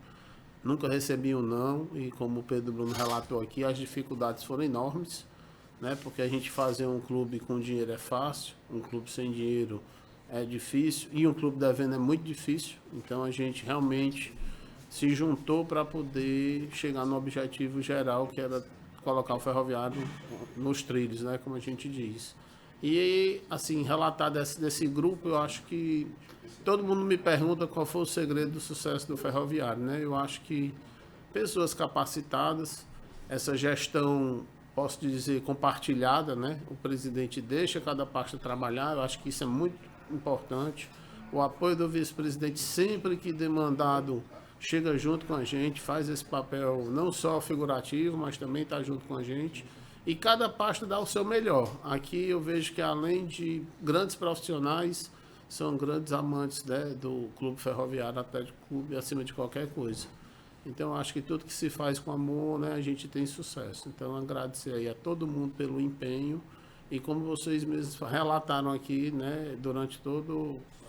Nunca recebi um não e, como o Pedro Bruno relatou aqui, as dificuldades foram enormes, né? Porque a gente fazer um clube com dinheiro é fácil, um clube sem dinheiro é difícil e um clube devendo é muito difícil. Então a gente realmente se juntou para poder chegar no objetivo geral, que era colocar o Ferroviário nos trilhos, né? Como a gente diz. E assim, relatar desse grupo, eu acho que todo mundo me pergunta qual foi o segredo do sucesso do Ferroviário, né? Eu acho que pessoas capacitadas, essa gestão, posso dizer, compartilhada, né? O presidente deixa cada pasta trabalhar, eu acho que isso é muito importante. O apoio do vice-presidente, sempre que demandado, chega junto com a gente, faz esse papel não só figurativo, mas também está junto com a gente. E cada pasta dá o seu melhor. Aqui eu vejo que, além de grandes profissionais, são grandes amantes, né, do Clube Ferroviário Atlético Clube, acima de qualquer coisa. Então, acho que tudo que se faz com amor, né, a gente tem sucesso. Então, agradecer aí a todo mundo pelo empenho. E como vocês mesmos relataram aqui, né, durante toda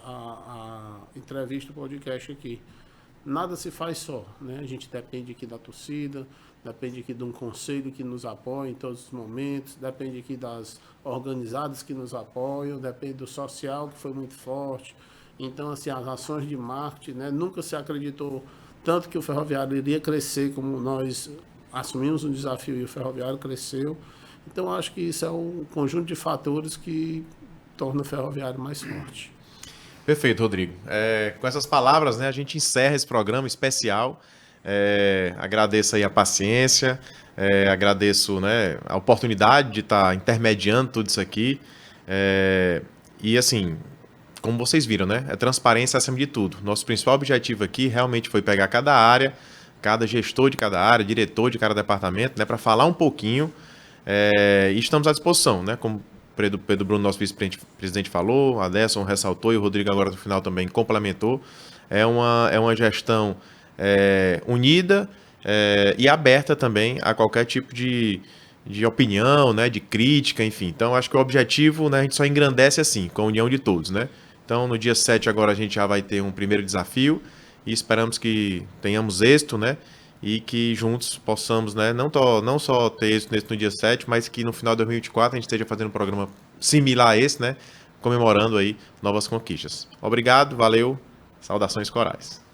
a entrevista, o podcast aqui, nada se faz só, né? A gente depende aqui da torcida, depende aqui de um conselho que nos apoia em todos os momentos, depende aqui das organizadas que nos apoiam, depende do social, que foi muito forte. Então, assim, as ações de marketing, né? Nunca se acreditou tanto que o Ferroviário iria crescer, como nós assumimos um desafio e o Ferroviário cresceu. Então, acho que isso é um conjunto de fatores que torna o Ferroviário mais forte. Perfeito, Rodrigo. Com essas palavras, né, a gente encerra esse programa especial. Agradeço aí a paciência, agradeço, né, a oportunidade de estar intermediando tudo isso aqui. E assim, como vocês viram, né, é transparência acima de tudo. Nosso principal objetivo aqui realmente foi pegar cada área, cada gestor de cada área, diretor de cada departamento, né, para falar um pouquinho. E estamos à disposição, né, como o Pedro Bruno, nosso vice-presidente, falou, a Aderson ressaltou e o Rodrigo agora no final também complementou. É uma gestão unida e aberta também a qualquer tipo de opinião, né, de crítica, enfim. Então, acho que o objetivo, né, a gente só engrandece assim, com a união de todos, né? Então, no dia 7 agora a gente já vai ter um primeiro desafio e esperamos que tenhamos êxito, né? E que juntos possamos, né, não só ter êxito no dia 7, mas que no final de 2024 a gente esteja fazendo um programa similar a esse, né? Comemorando aí novas conquistas. Obrigado, valeu, saudações corais.